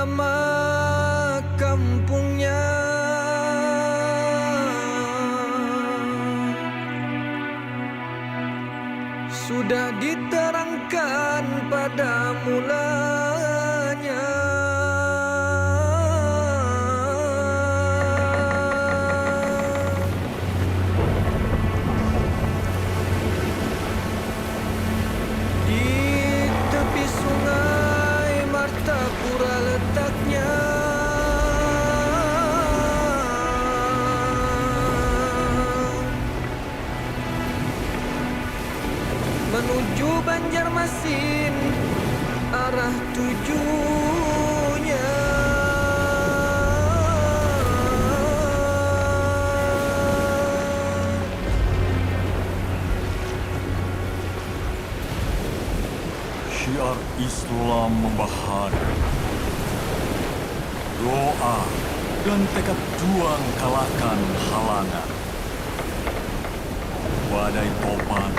nama kampungnya. Sudah diterangkan pada mulanya. Di tepi sungai Martapura letaknya. Menuju Banjarmasin arah tujunya. Syiar Islam membahana. Doa dan tekad juang kalahkan halangan. Badai topan,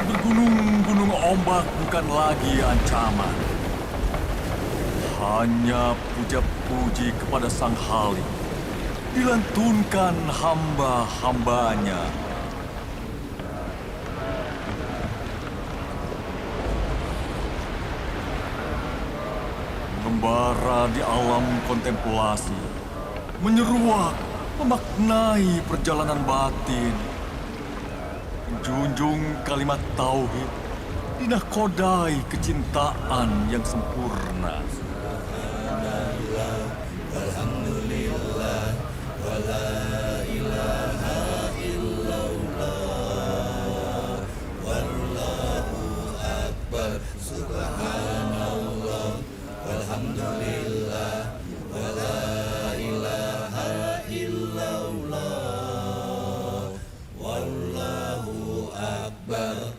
bergunung-gunung ombak bukan lagi ancaman. Hanya puja-puji kepada Sang Halim, dilantunkan hamba-hambanya. Mengembara di alam kontemplasi, menyeruak, memaknai perjalanan batin. Junjung kalimat tauhid, dinakodai kecintaan yang sempurna. Alhamdulillah, wa la ilaha illallah, wallahu akbar, subhanallah, walhamdulillah, wa la ilaha illallah, wallahu akbar.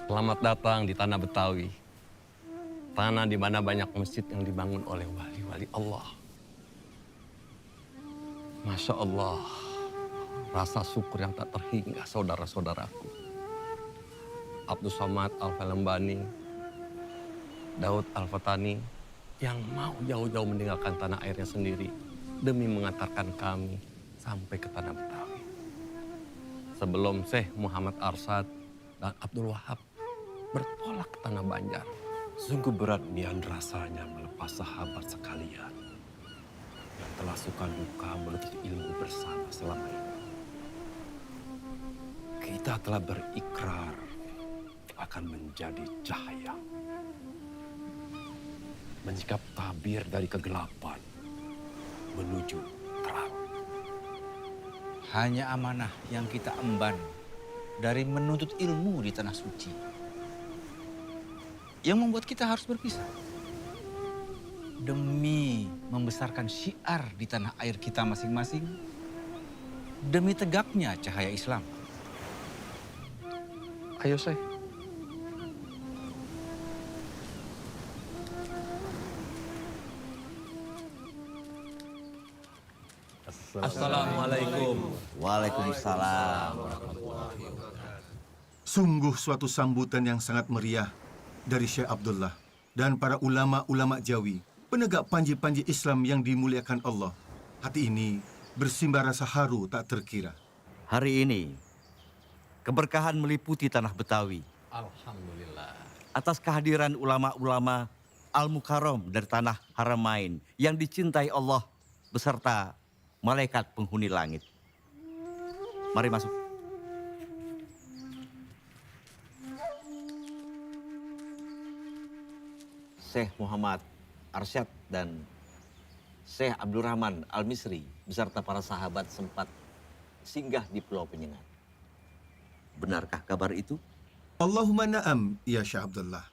Selamat datang di tanah Betawi. Tanah di mana banyak masjid yang dibangun oleh wali-wali Allah. Masya Allah, rasa syukur yang tak terhingga saudara-saudaraku. Abdul Somad Al-Falembani, Daud Al-Fatani, yang mau jauh-jauh meninggalkan tanah airnya sendiri demi mengantarkan kami sampai ke tanah Betawi. Sebelum Syekh Muhammad Arsad dan Abdul Wahab bertolak ke tanah Banjar. Sungguh berat nian rasanya melepas sahabat sekalian yang telah suka duka menuntut ilmu bersama selama ini. Kita telah berikrar akan menjadi cahaya, menyikap tabir dari kegelapan menuju terang. Hanya amanah yang kita emban dari menuntut ilmu di tanah suci yang membuat kita harus berpisah. Demi membesarkan syiar di tanah air kita masing-masing, demi tegaknya cahaya Islam. Ayo Syekh. Assalamualaikum. Waalaikumsalam. Sungguh suatu sambutan yang sangat meriah dari Syekh Abdullah dan para ulama-ulama Jawi, penegak panji-panji Islam yang dimuliakan Allah. Hati ini bersimbah rasa haru tak terkira. Hari ini, keberkahan meliputi tanah Betawi. Alhamdulillah. Atas kehadiran ulama-ulama Al-Mukarram dari tanah Haramain yang dicintai Allah beserta malaikat penghuni langit. Mari masuk. Syekh Muhammad Arsyad dan Syekh Abdurrahman Al-Misri beserta para sahabat sempat singgah di Pulau Penyengat. Benarkah kabar itu? Allahumma na'am, ya Syekh Abdullah.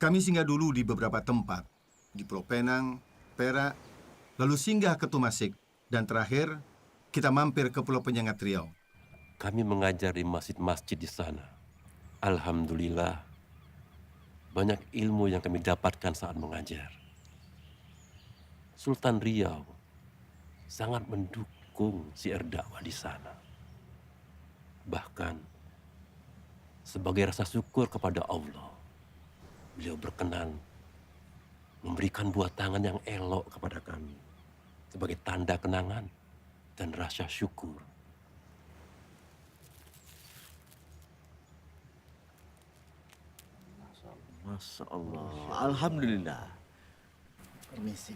Kami singgah dulu di beberapa tempat, di Pulau Penang, Perak, lalu singgah ke Tumasik, dan terakhir kita mampir ke Pulau Penyengat Riau. Kami mengajar di masjid-masjid di sana. Alhamdulillah, banyak ilmu yang kami dapatkan saat mengajar. Sultan Riau sangat mendukung syiar dakwah di sana. Bahkan sebagai rasa syukur kepada Allah, beliau berkenan memberikan buah tangan yang elok kepada kami sebagai tanda kenangan dan rasa syukur. Masya Allah. Alhamdulillah. Permisi.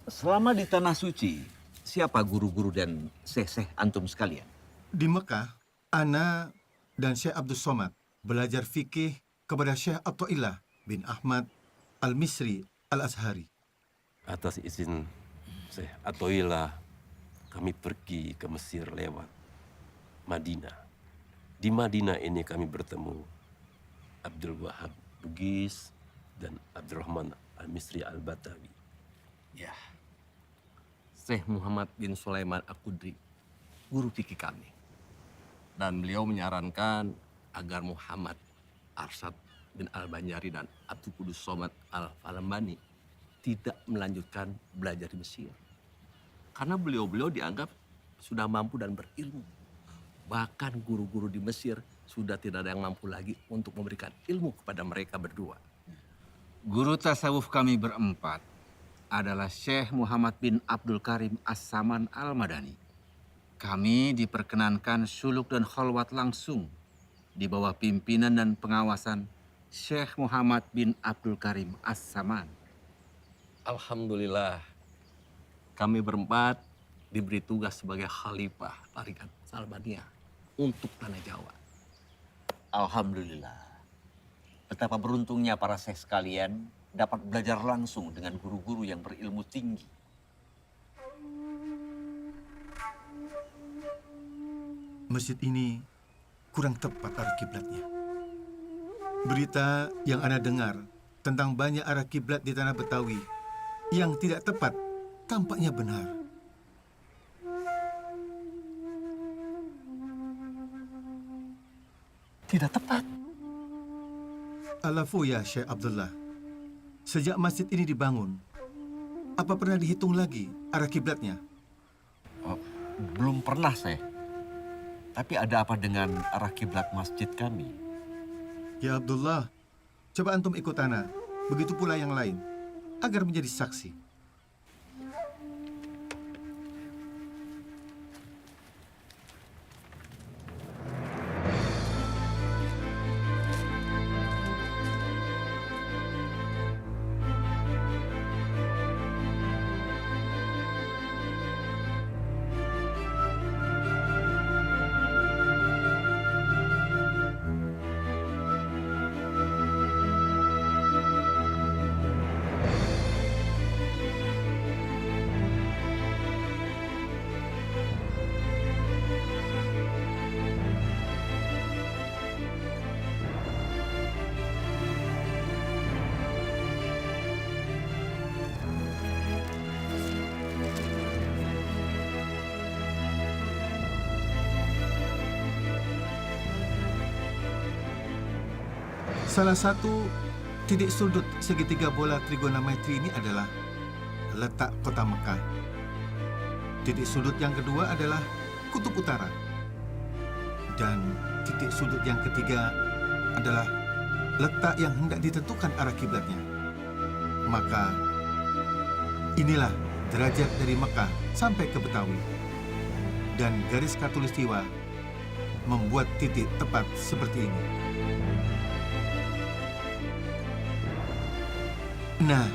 Selama di Tanah Suci, siapa guru-guru dan syekh-syekh antum sekalian? Di Mekah, Ana dan Syekh Abdul Somad belajar fikih kepada Syekh Athaillah bin Ahmad Al-Misri Al-Azhari. Atas izin Syekh Athaillah, kami pergi ke Mesir lewat Madinah. Di Madinah ini kami bertemu Abdul Wahab Bugis dan Abdurrahman Al-Misri Al-Batawi. Ya, Syekh Muhammad bin Sulaiman Al-Qudri, guru fikih kami. Dan beliau menyarankan agar Muhammad Arsyad bin Al-Banjari dan Abdul Qudus Somad Al-Falembani tidak melanjutkan belajar di Mesir. Karena beliau-beliau dianggap sudah mampu dan berilmu. Bahkan guru-guru di Mesir sudah tidak ada yang mampu lagi untuk memberikan ilmu kepada mereka berdua. Guru tasawuf kami berempat adalah Syekh Muhammad bin Abdul Karim As-Saman Al-Madani. Kami diperkenankan suluk dan khalwat langsung di bawah pimpinan dan pengawasan Syekh Muhammad bin Abdul Karim As-Saman. Alhamdulillah, kami berempat diberi tugas sebagai khalifah Tarikat Salbaniyah untuk Tanah Jawa. Alhamdulillah. Betapa beruntungnya para syekh sekalian dapat belajar langsung dengan guru-guru yang berilmu tinggi. Masjid ini kurang tepat arah kiblatnya. Berita yang Ana dengar tentang banyak arah kiblat di tanah Betawi yang tidak tepat tampaknya benar. Tidak tepat. Alafu ya Syekh Abdullah, sejak masjid ini dibangun, apa pernah dihitung lagi arah kiblatnya? Oh, belum pernah, Syekh. Tapi ada apa dengan arah kiblat masjid kami? Ya Abdullah, coba antum ikut Ana, begitu pula yang lain, agar menjadi saksi. Salah satu titik sudut segitiga bola trigonometri ini adalah letak kota Mekah. Titik sudut yang kedua adalah kutub utara. Dan titik sudut yang ketiga adalah letak yang hendak ditentukan arah kiblatnya. Maka inilah derajat dari Mekah sampai ke Betawi. Dan garis khatulistiwa membuat titik tepat seperti ini. Nah,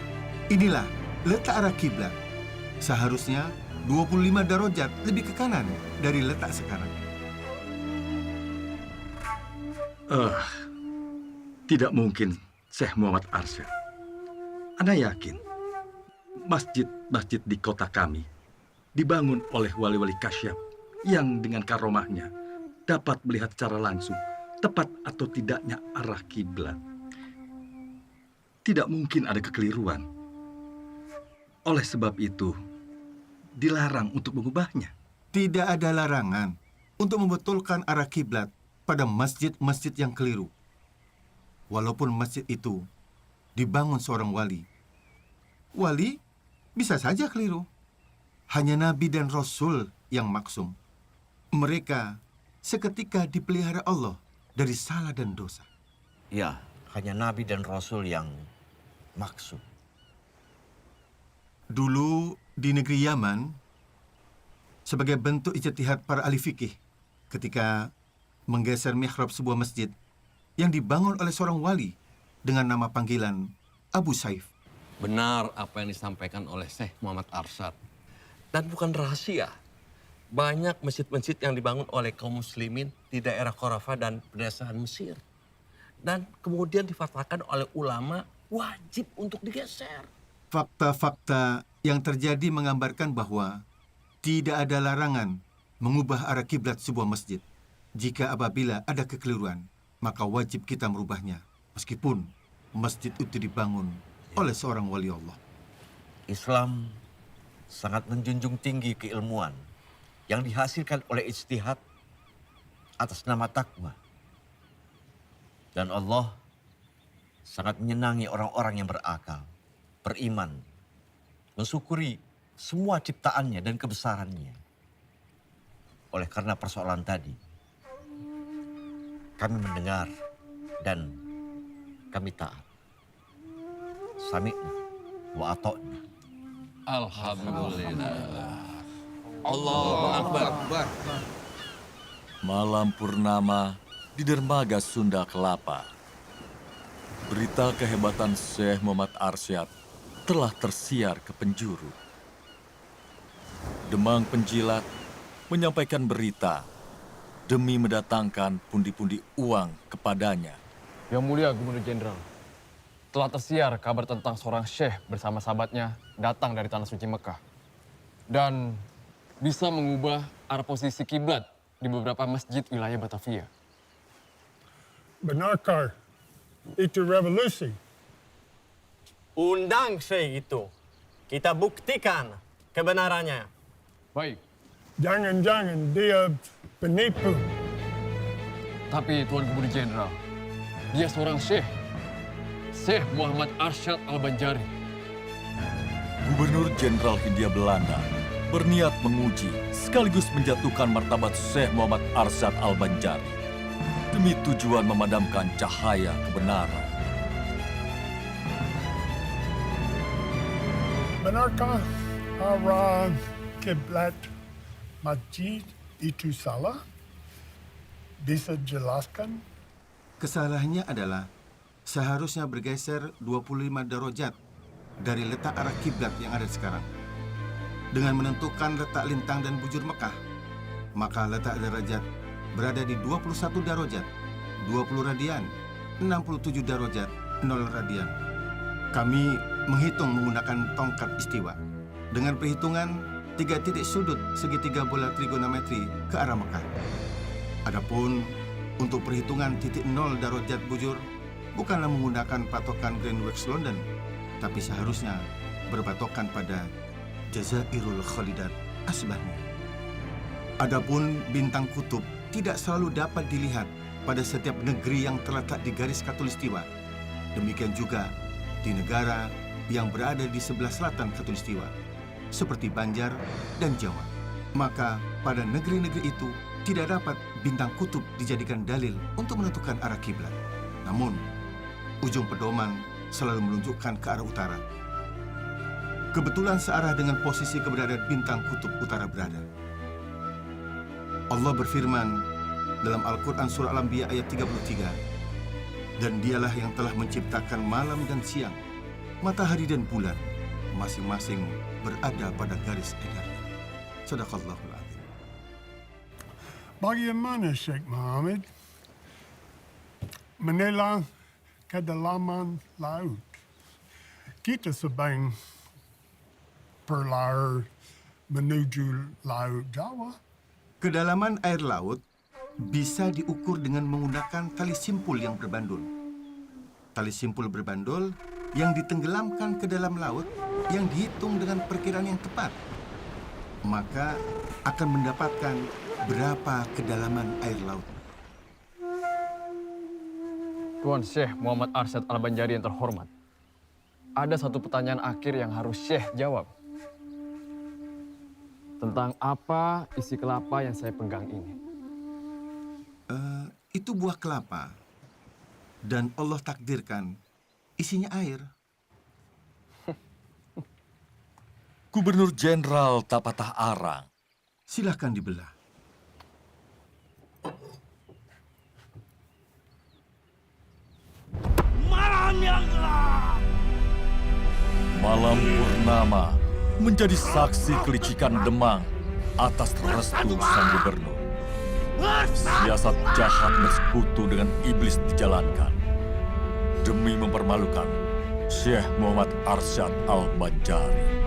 inilah letak arah kiblat. Seharusnya 25 darajat lebih ke kanan dari letak sekarang. Tidak mungkin, Syekh Muhammad Arsyad. Ana yakin, masjid-masjid di kota kami dibangun oleh wali-wali kasyaf yang dengan karomahnya dapat melihat secara langsung tepat atau tidaknya arah kiblat. Tidak mungkin ada kekeliruan. Oleh sebab itu, dilarang untuk mengubahnya. Tidak ada larangan untuk membetulkan arah kiblat pada masjid-masjid yang keliru. Walaupun masjid itu dibangun seorang wali. Wali bisa saja keliru. Hanya Nabi dan Rasul yang maksum. Mereka seketika dipelihara Allah dari salah dan dosa. Ya, hanya Nabi dan Rasul yang maksud. Dulu di negeri Yaman, sebagai bentuk ijtihad para ahli fikih ketika menggeser mihrab sebuah masjid yang dibangun oleh seorang wali dengan nama panggilan Abu Saif. Benar apa yang disampaikan oleh Syekh Muhammad Arsyad. Dan bukan rahasia. Banyak masjid-masjid yang dibangun oleh kaum muslimin di daerah Khurafah dan pedesaan Mesir. Dan kemudian difatwakan oleh ulama wajib untuk digeser. Fakta-fakta yang terjadi menggambarkan bahwa tidak ada larangan mengubah arah kiblat sebuah masjid. Jika apabila ada kekeliruan, maka wajib kita merubahnya. Meskipun masjid itu dibangun oleh seorang wali Allah. Islam sangat menjunjung tinggi keilmuan yang dihasilkan oleh ijtihad atas nama takwa. Dan Allah sangat menyenangi orang-orang yang berakal, beriman, mensyukuri semua ciptaannya dan kebesarannya. Oleh karena persoalan tadi, kami mendengar dan kami taat. Sami'na wa ata'na. Alhamdulillah. Allahu Akbar. Malam purnama di dermaga Sunda Kelapa. Berita kehebatan Syekh Muhammad Arsyad telah tersiar ke penjuru. Demang penjilat menyampaikan berita demi mendatangkan pundi-pundi uang kepadanya. Yang Mulia Gubernur Jenderal, telah tersiar kabar tentang seorang syekh bersama sahabatnya datang dari Tanah Suci Mekah. Dan bisa mengubah arah posisi kiblat di beberapa masjid wilayah Batavia. Benarkah itu revolusi? Undang syekh itu. Kita buktikan kebenarannya. Baik. Jangan-jangan dia penipu. Tapi Tuan Gubernur Jenderal, dia seorang syekh. Syekh Muhammad Arsyad Al-Banjari. Gubernur Jenderal Hindia Belanda berniat menguji sekaligus menjatuhkan martabat Syekh Muhammad Arsyad Al-Banjari demi tujuan memadamkan cahaya kebenaran. Benarkah arah kiblat masjid itu salah? Bisa jelaskan? Kesalahannya adalah seharusnya bergeser 25 derajat dari letak arah kiblat yang ada sekarang. Dengan menentukan letak lintang dan bujur Mekah, maka letak derajat berada di 21 derajat, 20 radian, 67 derajat, 0 radian. Kami menghitung menggunakan tongkat istiwa. Dengan perhitungan 3 titik sudut segitiga bola trigonometri ke arah Mekah. Adapun untuk perhitungan titik 0 derajat bujur, bukanlah menggunakan patokan Greenwich London, tapi seharusnya berpatokan pada Jazairul Khalidat Asbahni. Adapun bintang kutub tidak selalu dapat dilihat pada setiap negeri yang terletak di garis khatulistiwa. Demikian juga di negara yang berada di sebelah selatan khatulistiwa, seperti Banjar dan Jawa. Maka pada negeri-negeri itu tidak dapat bintang kutub dijadikan dalil untuk menentukan arah kiblat. Namun, ujung pedoman selalu menunjukkan ke arah utara. Kebetulan searah dengan posisi keberadaan bintang kutub utara berada. Allah berfirman dalam Al-Quran Surah Al-Anbiya ayat 33, dan dialah yang telah menciptakan malam dan siang, matahari dan bulan, masing-masing berada pada garis edarnya. Sadaqallahul Adzim. Bagaimana Syekh Muhammad menilai kedalaman laut? Kita sedang berlayar menuju Laut Jawa. Kedalaman air laut bisa diukur dengan menggunakan tali simpul yang berbandul. Tali simpul berbandul yang ditenggelamkan ke dalam laut yang dihitung dengan perkiraan yang tepat. Maka akan mendapatkan berapa kedalaman air laut. Tuan Syekh Muhammad Arsyad Al-Banjari yang terhormat, ada satu pertanyaan akhir yang harus Syekh jawab. Tentang apa isi kelapa yang saya pegang ini? Itu buah kelapa. Dan Allah takdirkan isinya air. Gubernur Jenderal tak patah arang. Silahkan dibelah. Malam purnama menjadi saksi kelicikan Demang atas restu sang gubernur. Siasat jahat bersekutu dengan iblis dijalankan demi mempermalukan Syekh Muhammad Arsyad Al-Banjari.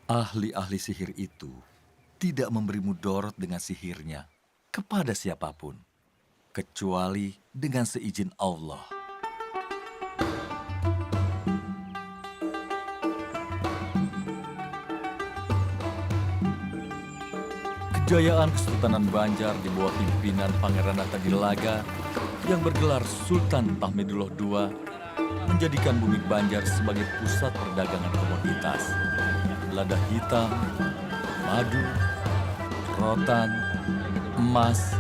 Ahli-ahli sihir itu tidak memberi mudarat dengan sihirnya kepada siapapun, kecuali dengan seizin Allah. Kejayaan Kesultanan Banjar di bawah pimpinan Pangeran Hatta Dilaga yang bergelar Sultan Tahmidullah II menjadikan bumi Banjar sebagai pusat perdagangan komoditas. Lada hitam, madu, rotan, emas,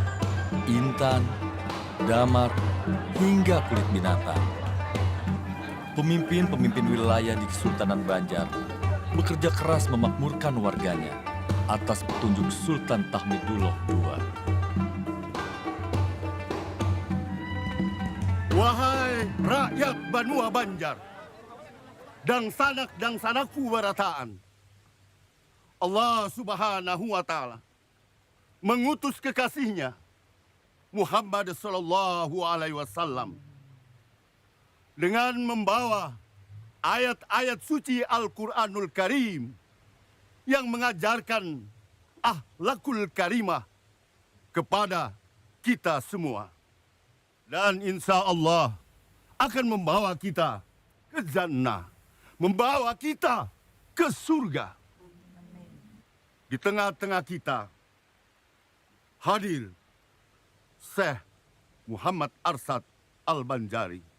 intan, damar, hingga kulit binatang. Pemimpin-pemimpin wilayah di Kesultanan Banjar bekerja keras memakmurkan warganya atas petunjuk Sultan Tahmidullah II. Wahai rakyat Banua Banjar, dan sanaku barataan, Allah Subhanahu wa Ta'ala mengutus kekasihnya Muhammad Sallallahu Alaihi Wasallam dengan membawa ayat-ayat suci Al-Quranul Karim yang mengajarkan akhlakul karimah kepada kita semua. Dan insya Allah akan membawa kita ke jannah, membawa kita ke surga. Di tengah-tengah kita hadir Syekh Muhammad Arsyad Al-Banjari.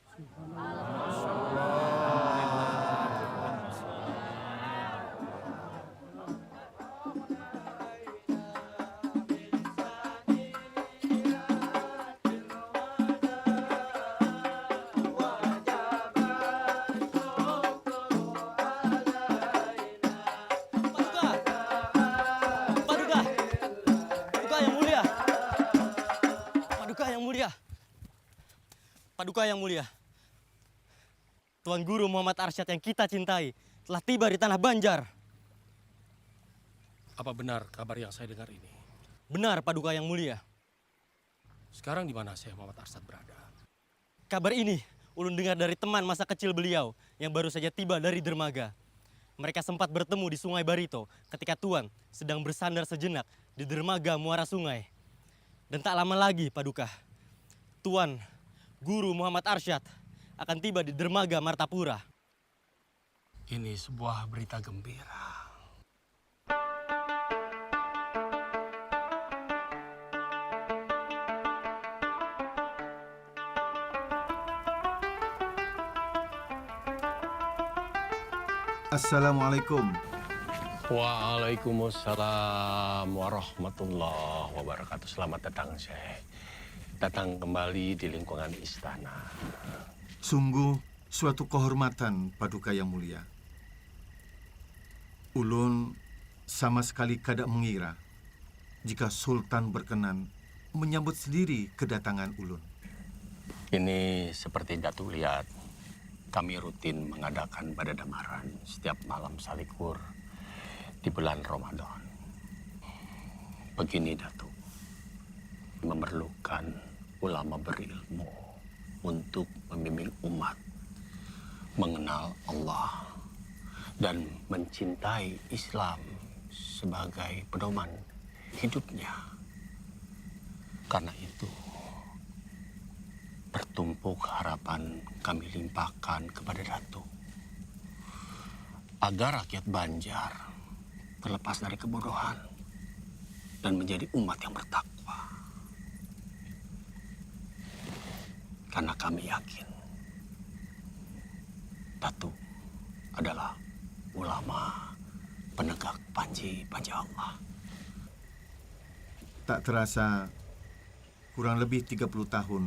Paduka yang mulia, Tuan Guru Muhammad Arsyad yang kita cintai telah tiba di tanah Banjar. Apa benar kabar yang saya dengar ini? Benar, Paduka yang mulia. Sekarang di mana Syekh Muhammad Arsyad berada? Kabar ini ulun dengar dari teman masa kecil beliau yang baru saja tiba dari dermaga. Mereka sempat bertemu di Sungai Barito ketika Tuan sedang bersandar sejenak di dermaga Muara Sungai. Dan tak lama lagi, Paduka, Tuan Guru Muhammad Arsyad akan tiba di dermaga Martapura. Ini sebuah berita gembira. Assalamualaikum. Waalaikumsalam warahmatullahi wabarakatuh. Selamat datang, Syekh. Datang kembali di lingkungan istana. Sungguh suatu kehormatan, Paduka yang mulia. Ulun sama sekali kada mengira jika Sultan berkenan menyambut sendiri kedatangan ulun. Ini seperti Datuk lihat, kami rutin mengadakan badadamaran setiap malam salikur di bulan Ramadan. Begini, Datuk, memerlukan ulama berilmu untuk membimbing umat mengenal Allah dan mencintai Islam sebagai pedoman hidupnya. Karena itu, bertumpuk harapan kami limpahkan kepada Datuk agar rakyat Banjar terlepas dari kebodohan dan menjadi umat yang bertakwa. Karena kami yakin Datuk adalah ulama penegak panji Allah. Tak terasa, kurang lebih 30 tahun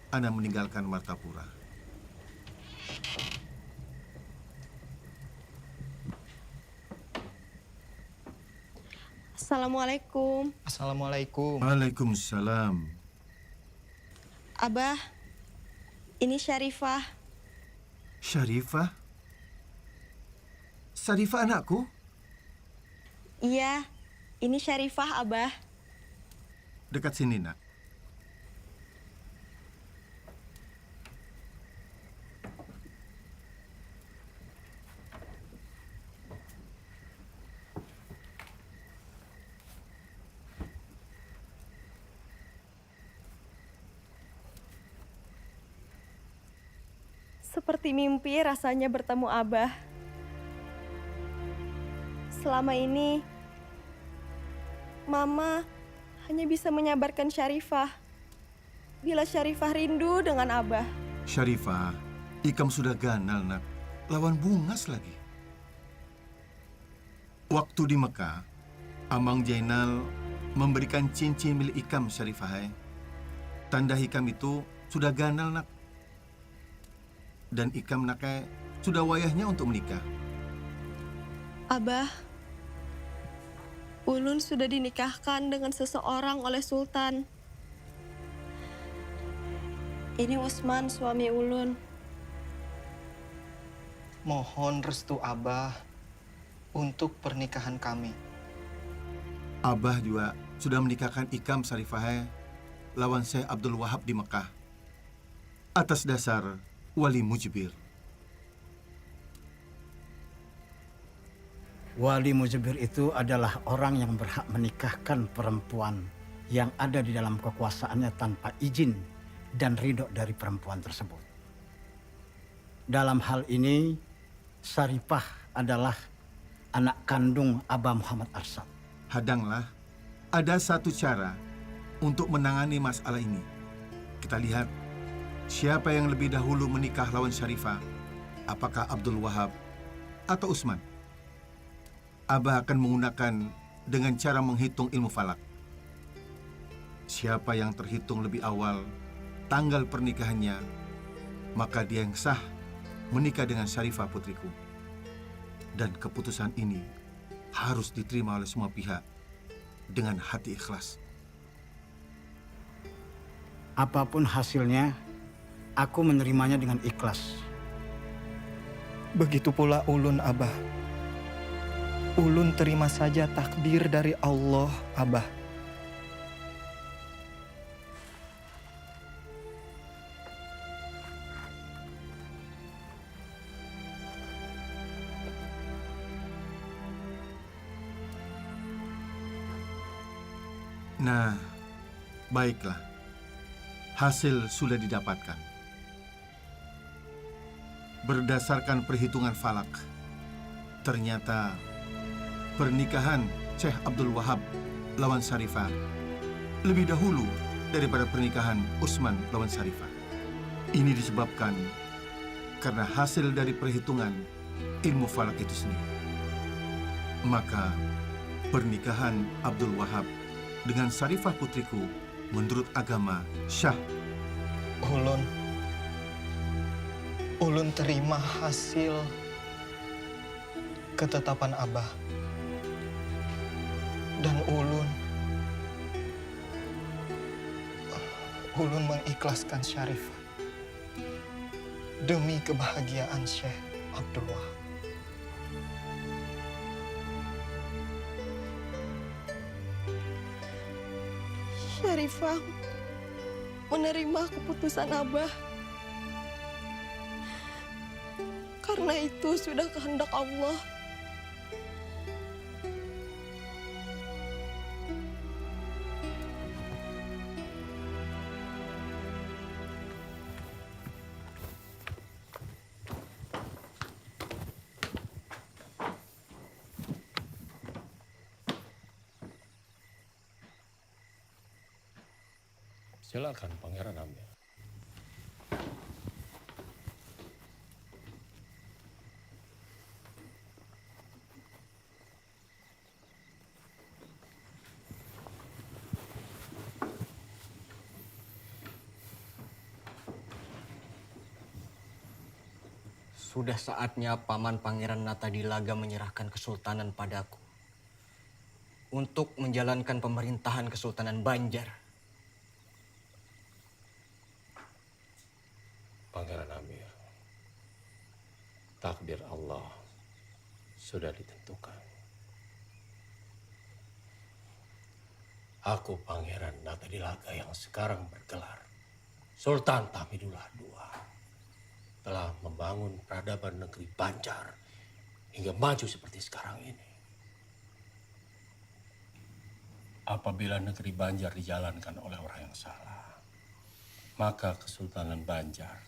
Ana meninggalkan Martapura. Assalamualaikum. Assalamualaikum. Waalaikumsalam. Abah, ini Syarifah. Syarifah? Syarifah anakku? Iya, ini Syarifah, Abah. Dekat sini, nak. Seperti mimpi rasanya bertemu Abah. Selama ini, Mama hanya bisa menyabarkan Syarifah. Bila Syarifah rindu dengan Abah. Syarifah, Ikam sudah ganal, nak. Lawan Bungas lagi. Waktu di Mekah, Amang Jainal memberikan cincin milik Ikam, Syarifah. Tanda Ikam itu sudah ganal, nak. Dan Ikam nakai sudah wayahnya untuk menikah. Abah, Ulun sudah dinikahkan dengan seseorang oleh Sultan. Ini Usman, suami Ulun. Mohon restu Abah untuk pernikahan kami. Abah juga sudah menikahkan Ikam, Syarifah, lawan Syekh Abdul Wahab di Mekah. Atas dasar Wali Mujibir. Wali Mujibir itu adalah orang yang berhak menikahkan perempuan yang ada di dalam kekuasaannya tanpa izin dan ridho dari perempuan tersebut. Dalam hal ini, Syarifah adalah anak kandung Abah Muhammad Arsyad. Hadanglah, ada satu cara untuk menangani masalah ini. Kita lihat siapa yang lebih dahulu menikah lawan Syarifah, apakah Abdul Wahab atau Usman? Abah akan menggunakan dengan cara menghitung ilmu falak. Siapa yang terhitung lebih awal tanggal pernikahannya, maka dia yang sah menikah dengan Syarifah putriku. Dan keputusan ini harus diterima oleh semua pihak dengan hati ikhlas. Apapun hasilnya, aku menerimanya dengan ikhlas. Begitu pula Ulun, Abah. Ulun terima saja takdir dari Allah, Abah. Nah, baiklah. Hasil sudah didapatkan. Berdasarkan perhitungan falak, ternyata pernikahan Syekh Abdul Wahab lawan Syarifah lebih dahulu daripada pernikahan Usman lawan Syarifah. Ini disebabkan karena hasil dari perhitungan ilmu falak itu sendiri. Maka pernikahan Abdul Wahab dengan Syarifah putriku menurut agama syah. Ulun terima hasil ketetapan Abah. Dan Ulun mengikhlaskan Syarifah demi kebahagiaan Syekh Abdul Wahab. Syarifah menerima keputusan Abah. Karena itu sudah kehendak Allah. Silakan Pangeran Amir. Sudah saatnya Paman Pangeran Natadilaga menyerahkan kesultanan padaku untuk menjalankan pemerintahan Kesultanan Banjar. Pangeran Amir, takdir Allah sudah ditentukan. Aku Pangeran Natadilaga yang sekarang bergelar Sultan Tahmidullah II telah membangun peradaban negeri Banjar hingga maju seperti sekarang ini. Apabila negeri Banjar dijalankan oleh orang yang salah, maka Kesultanan Banjar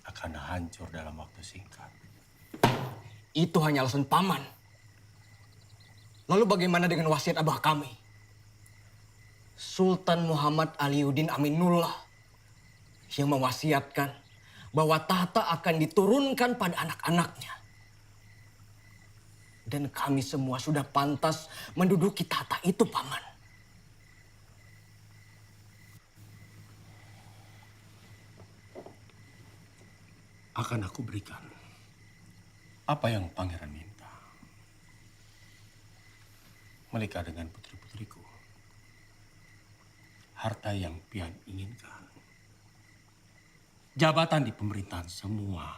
akan hancur dalam waktu singkat. Itu hanya alasan Paman. Lalu bagaimana dengan wasiat abah kami? Sultan Muhammad Aliuddin Aminullah yang mewasiatkan bahwa tahta akan diturunkan pada anak-anaknya. Dan kami semua sudah pantas menduduki tahta itu, Paman. Akan aku berikan apa yang pangeran minta. Menikah dengan putri-putriku. Harta yang pian inginkan. Jabatan di pemerintahan semua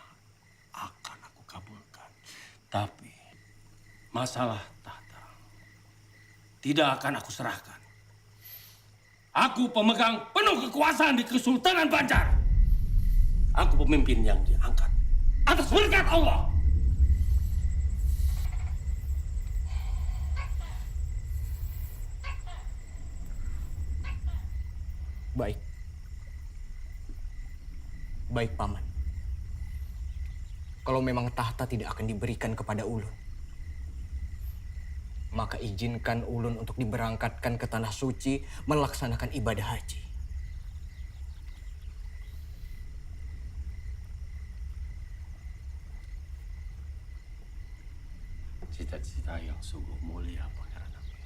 akan aku kabulkan. Tapi masalah tahta tidak akan aku serahkan. Aku pemegang penuh kekuasaan di Kesultanan Banjar. Aku pemimpin yang diangkat atas berkat Allah. Baik. Baik, Paman. Kalau memang tahta tidak akan diberikan kepada ulun, maka izinkan ulun untuk diberangkatkan ke Tanah Suci melaksanakan ibadah haji. Cita-cita yang sungguh mulia, Pangeran Amir.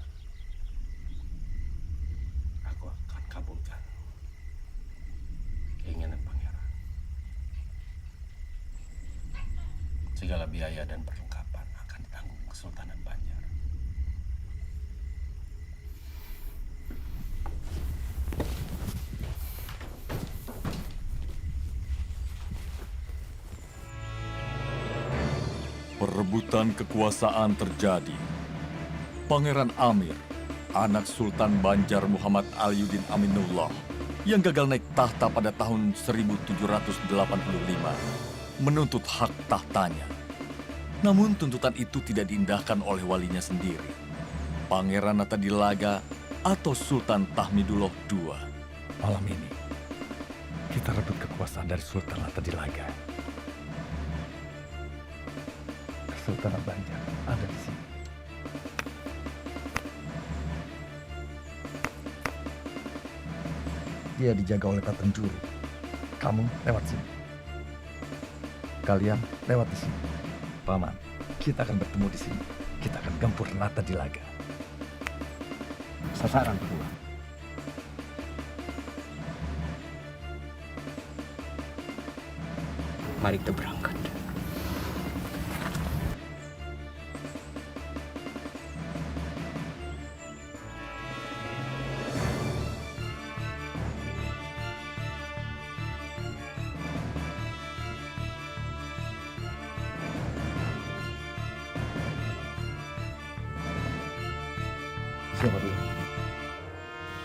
Aku akan kabulkan keinginan Pangeran. Segala biaya dan perlengkapan akan ditanggung Kesultanan Banjar. Perebutan kekuasaan terjadi. Pangeran Amir, anak Sultan Banjar Muhammad Aliuddin Aminullah, yang gagal naik tahta pada tahun 1785, menuntut hak tahtanya. Namun tuntutan itu tidak diindahkan oleh walinya sendiri, Pangeran Natadilaga atau Sultan Tahmidullah II. Malam ini, kita rebut kekuasaan dari Sultan Natadilaga. Kesultanan Banjar ada di sini. Dia dijaga oleh Pak Penjuru. Kamu lewat sini. Kalian lewat di sini. Paman, kita akan bertemu di sini. Kita akan gempur Natadilaga. Sasaran berdua. Mari kita berangkat.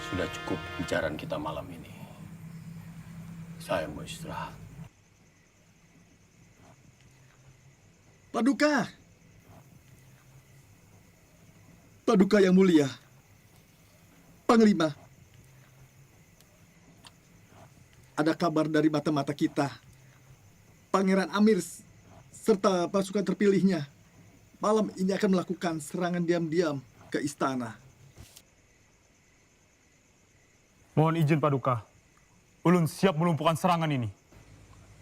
Sudah cukup pembicaraan kita malam ini. Saya mau istirahat. Paduka! Paduka yang mulia. Panglima. Ada kabar dari mata-mata kita. Pangeran Amir serta pasukan terpilihnya malam ini akan melakukan serangan diam-diam ke istana. Mohon izin Paduka. Ulun siap melumpuhkan serangan ini.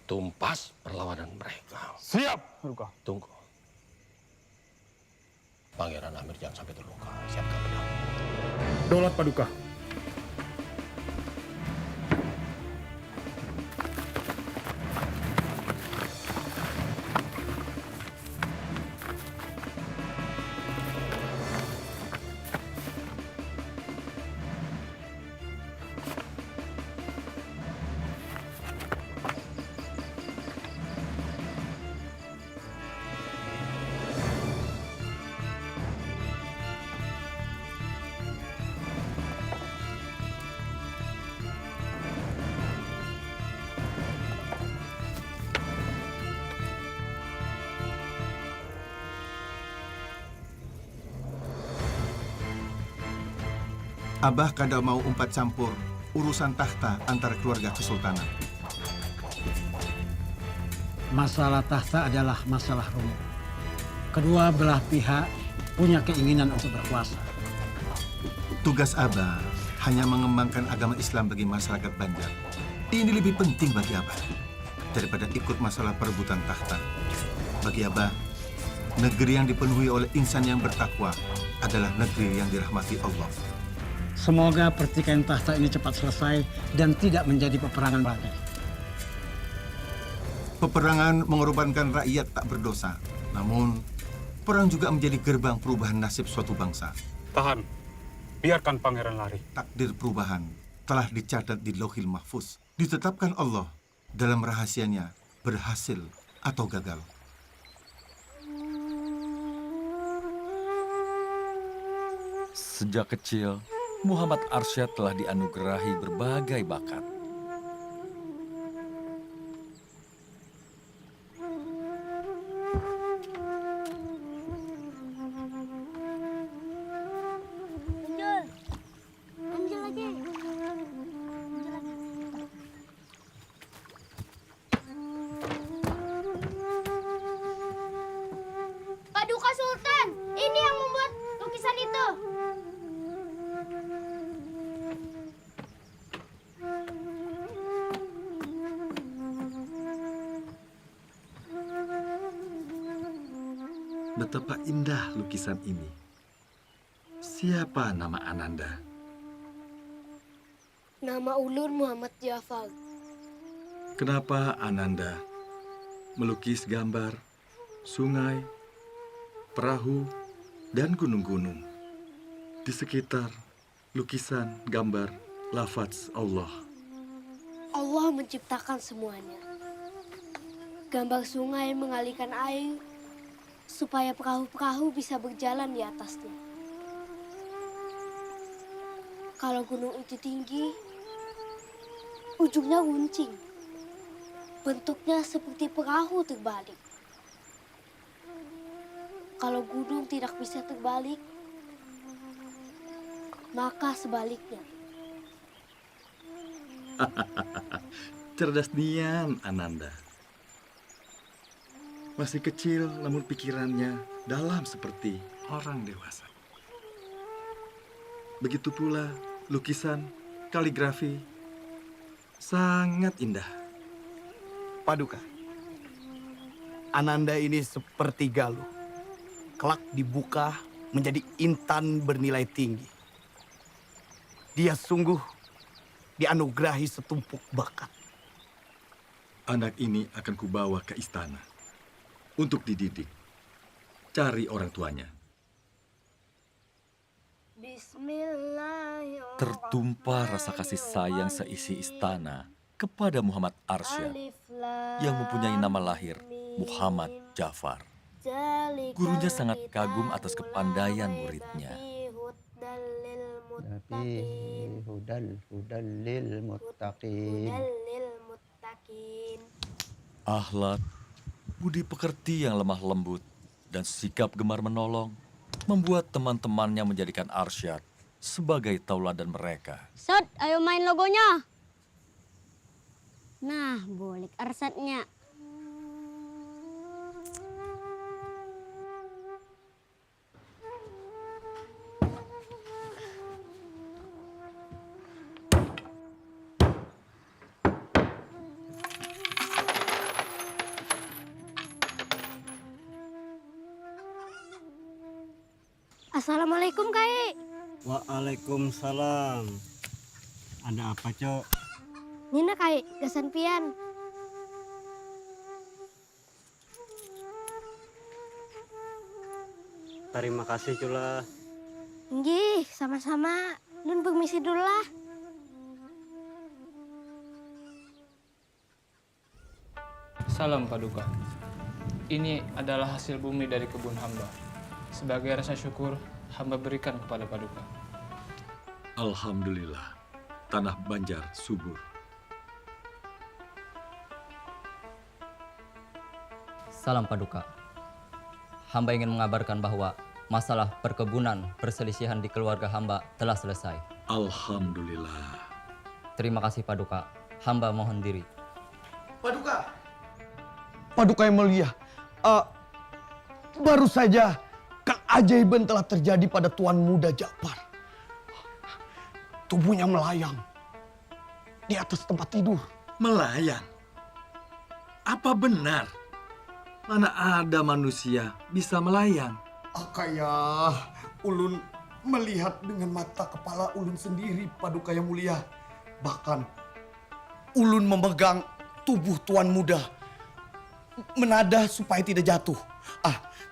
Tumpas perlawanan mereka. Siap, Paduka. Tunggu. Pangeran Amir jangan sampai terluka. Siapkan pedang. Daulat Paduka. Abah kada mau umpat campur urusan tahta antara keluarga kesultanan. Masalah tahta adalah masalah rumit. Kedua belah pihak punya keinginan untuk berkuasa. Tugas Abah hanya mengembangkan agama Islam bagi masyarakat Banjar. Ini lebih penting bagi Abah daripada ikut masalah perebutan tahta. Bagi Abah, negeri yang dipenuhi oleh insan yang bertakwa adalah negeri yang dirahmati Allah. Semoga pertikaian tahta ini cepat selesai dan tidak menjadi peperangan lagi. Peperangan mengorbankan rakyat tak berdosa. Namun, perang juga menjadi gerbang perubahan nasib suatu bangsa. Tahan. Biarkan pangeran lari. Takdir perubahan telah dicatat di Lauhil Mahfuz. Ditetapkan Allah dalam rahasianya berhasil atau gagal. Sejak kecil, Muhammad Arsyad telah dianugerahi berbagai bakat. Ambil lagi. Paduka Sultan, ini yang membuat lukisan itu. Betapa indah lukisan ini. Siapa nama Ananda? Nama ulun Muhammad Jafar. Kenapa Ananda melukis gambar, sungai, perahu, dan gunung-gunung? Di sekitar lukisan, gambar, lafaz Allah. Allah menciptakan semuanya. Gambar sungai mengalirkan air supaya perahu-perahu bisa berjalan di atasnya. Kalau gunung itu tinggi, ujungnya runcing. Bentuknya seperti perahu terbalik. Kalau gunung tidak bisa terbalik, maka sebaliknya. Cerdas nian, Ananda. Masih kecil, namun pikirannya dalam seperti orang dewasa. Begitu pula lukisan, kaligrafi, sangat indah. Paduka, Ananda ini seperti Galuh. Kelak dibuka menjadi intan bernilai tinggi. Dia sungguh dianugerahi setumpuk bakat. Anak ini akan kubawa ke istana untuk dididik. Cari orang tuanya. Tertumpah rasa kasih sayang seisi istana kepada Muhammad Arsyad yang mempunyai nama lahir Muhammad Jafar. Gurunya sangat kagum atas kepandaian muridnya. Akhlak, budi pekerti yang lemah lembut, dan sikap gemar menolong membuat teman-temannya menjadikan Arsyad sebagai tauladan mereka. Sat, ayo main logonya. Nah, boleh Arsyadnya. Assalamualaikum, Kai. Waalaikumsalam. Ada apa, Cok? Nina, Kai, gasan pian. Terima kasih, Cula. Nggih, sama-sama. Nun permisi dulu lah. Salam Paduka. Ini adalah hasil bumi dari kebun hamba. Sebagai rasa syukur, hamba berikan kepada Paduka. Alhamdulillah, tanah Banjar subur. Salam Paduka. Hamba ingin mengabarkan bahwa masalah perkebunan perselisihan di keluarga hamba telah selesai. Alhamdulillah. Terima kasih Paduka. Hamba mohon diri. Paduka. Paduka yang mulia. Baru saja keajaiban telah terjadi pada Tuan Muda Ja'far. Tubuhnya melayang di atas tempat tidur. Melayang? Apa benar? Mana ada manusia bisa melayang? Kaya ulun melihat dengan mata kepala ulun sendiri, Paduka yang mulia. Bahkan ulun memegang tubuh Tuan Muda, menadah supaya tidak jatuh.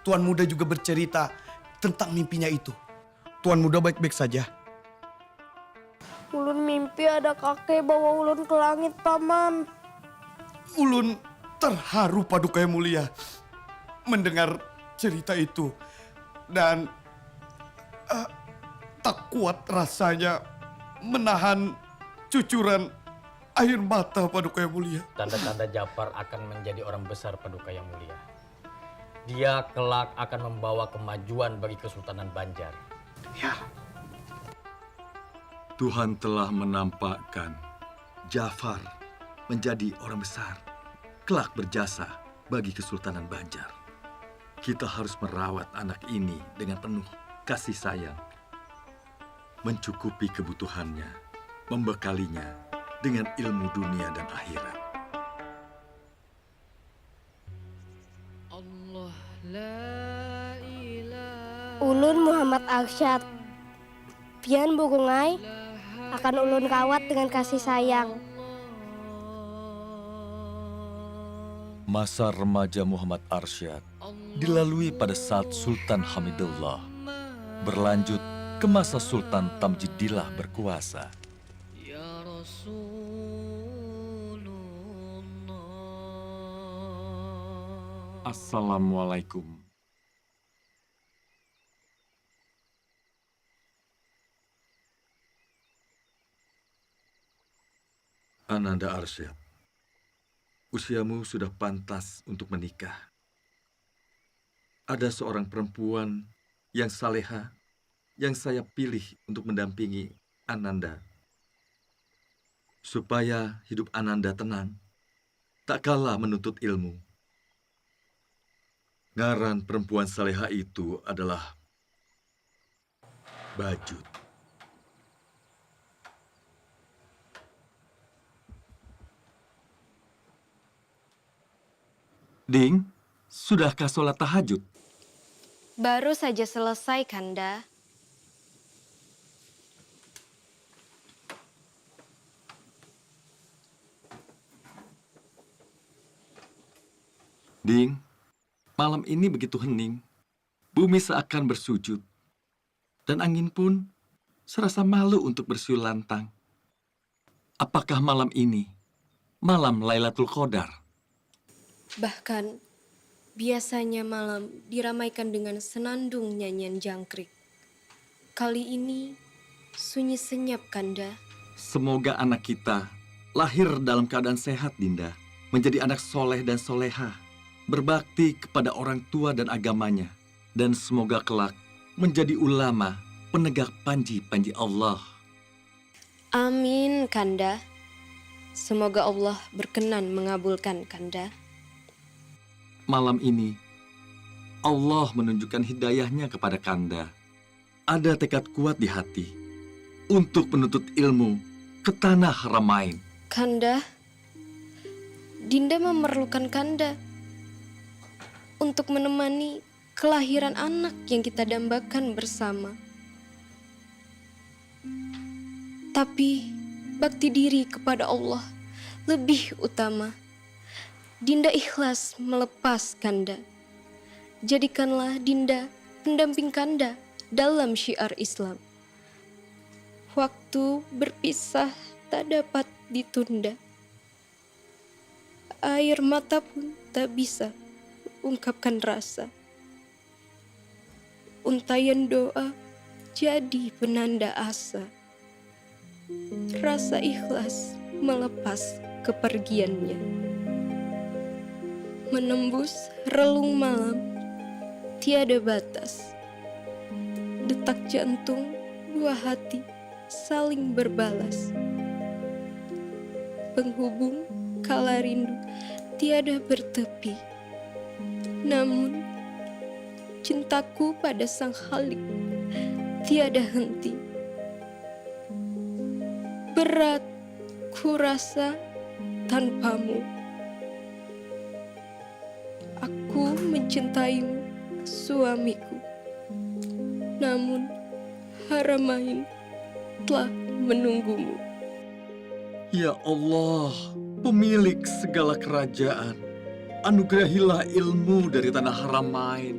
Tuan Muda juga bercerita tentang mimpinya itu. Tuan Muda baik-baik saja. Ulun mimpi ada kakek bawa ulun ke langit, Paman. Ulun terharu, Paduka yang mulia, mendengar cerita itu. Dan tak kuat rasanya menahan cucuran air mata, Paduka yang mulia. Tanda-tanda Ja'far akan menjadi orang besar, Paduka yang mulia. Dia kelak akan membawa kemajuan bagi Kesultanan Banjar. Ya. Tuhan telah menampakkan Ja'far menjadi orang besar, kelak berjasa bagi Kesultanan Banjar. Kita harus merawat anak ini dengan penuh kasih sayang, mencukupi kebutuhannya, membekalinya dengan ilmu dunia dan akhirat. Ulun Muhammad Arsyad. Pian Burungai akan ulun rawat dengan kasih sayang. Masa remaja Muhammad Arsyad dilalui pada saat Sultan Hamidullah, berlanjut ke masa Sultan Tamjidillah berkuasa. Assalamualaikum. Ananda Arsyad, usiamu sudah pantas untuk menikah. Ada seorang perempuan yang saleha yang saya pilih untuk mendampingi Ananda. Supaya hidup Ananda tenang, tak kalah menuntut ilmu. Ngaran perempuan saleha itu adalah Bajut. Ding, sudahkah sholat tahajud? Baru saja selesai, Kanda. Ding, malam ini begitu hening. Bumi seakan bersujud. Dan angin pun serasa malu untuk bersiul lantang. Apakah malam ini malam Lailatul Qadar? Bahkan, biasanya malam diramaikan dengan senandung nyanyian jangkrik. Kali ini, sunyi senyap, Kanda. Semoga anak kita lahir dalam keadaan sehat, Dinda. Menjadi anak soleh dan soleha. Berbakti kepada orang tua dan agamanya. Dan semoga kelak menjadi ulama penegak panji-panji Allah. Amin, Kanda. Semoga Allah berkenan mengabulkan, Kanda. Malam ini, Allah menunjukkan hidayahnya kepada Kanda. Ada tekad kuat di hati untuk menuntut ilmu ke tanah Haramain. Kanda, Dinda memerlukan Kanda untuk menemani kelahiran anak yang kita dambakan bersama. Tapi bakti diri kepada Allah lebih utama. Dinda ikhlas melepas Kanda. Jadikanlah Dinda pendamping Kanda dalam syiar Islam. Waktu berpisah tak dapat ditunda. Air mata pun tak bisa ungkapkan rasa. Untayan doa jadi penanda asa. Rasa ikhlas melepas kepergiannya. Menembus relung malam, tiada batas. Detak jantung dua hati saling berbalas. Penghubung kala rindu tiada bertepi. Namun cintaku pada Sang Khalik tiada henti. Berat ku rasa tanpamu. Aku mencintaimu, suamiku. Namun Haramain telah menunggumu. Ya Allah, pemilik segala kerajaan, anugerahilah ilmu dari tanah Haramain.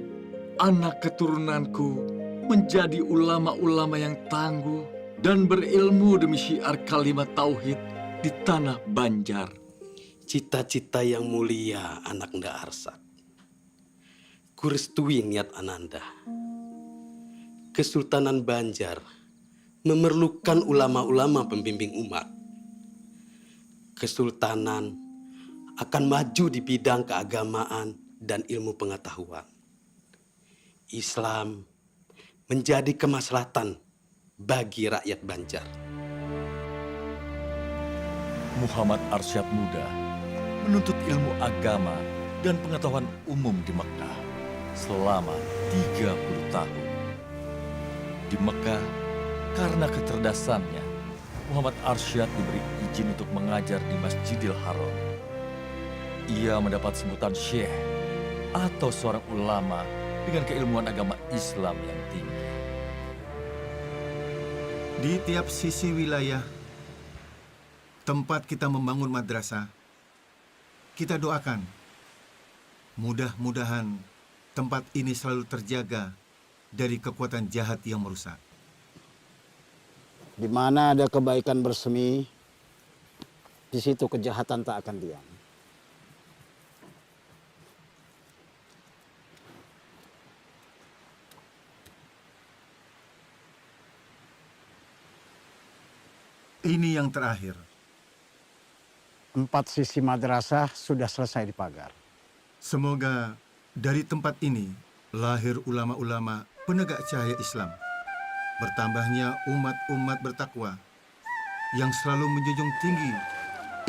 Anak keturunanku menjadi ulama-ulama yang tangguh dan berilmu demi syiar kalimat tauhid di tanah Banjar. Cita-cita yang mulia anak Nda Arsad. Kurestui niat Ananda. Kesultanan Banjar memerlukan ulama-ulama pembimbing umat. Kesultanan akan maju di bidang keagamaan dan ilmu pengetahuan. Islam menjadi kemaslahatan bagi rakyat Banjar. Muhammad Arsyad Muda menuntut ilmu agama dan pengetahuan umum di Mekah selama 30 tahun. Di Mekah, karena kecerdasannya, Muhammad Arsyad diberi izin untuk mengajar di Masjidil Haram. Ia mendapat sebutan syekh atau seorang ulama dengan keilmuan agama Islam yang tinggi. Di tiap sisi wilayah tempat kita membangun madrasah, kita doakan mudah-mudahan tempat ini selalu terjaga dari kekuatan jahat yang merusak. Di mana ada kebaikan bersemi, di situ kejahatan tak akan diam. Ini yang terakhir. 4 sisi madrasah sudah selesai dipagar. Semoga dari tempat ini lahir ulama-ulama penegak cahaya Islam. Bertambahnya umat-umat bertakwa yang selalu menjunjung tinggi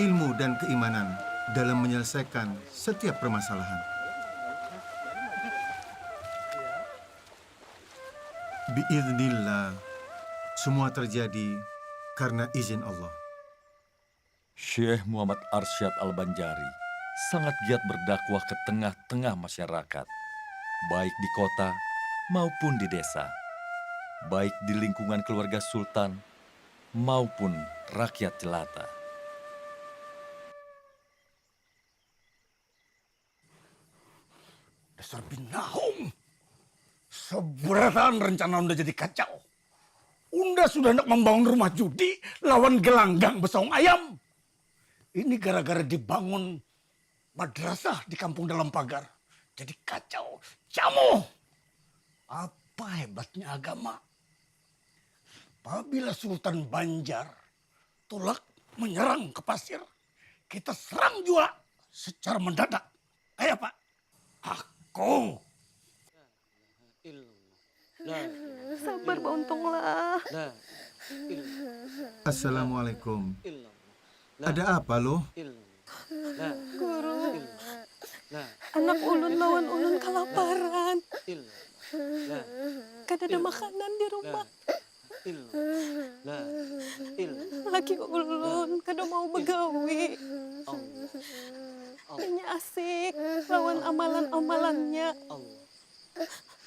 ilmu dan keimanan dalam menyelesaikan setiap permasalahan. Biiznillah, semua terjadi karena izin Allah. Syekh Muhammad Arsyad Al-Banjari sangat giat berdakwah ke tengah-tengah masyarakat, baik di kota maupun di desa, baik di lingkungan keluarga sultan maupun rakyat jelata. Dasar binahong. Seberatan rencana Unda jadi kacau. Unda sudah hendak membangun rumah judi lawan gelanggang besaung ayam. Ini gara-gara dibangun madrasah di kampung dalam pagar. Jadi kacau. Jamu. Apa hebatnya agama? Apabila Sultan Banjar tolak menyerang ke pasir, kita serang juga secara mendadak. Ayo Pak. Aku. Sabar Bauntonglah. Assalamualaikum. Ada apa loh? Guru, anak ulun lawan ulun kelaparan. Kan ada makanan di rumah. Laki ulun kada mau begawi. Hanya asik lawan amalan-amalannya.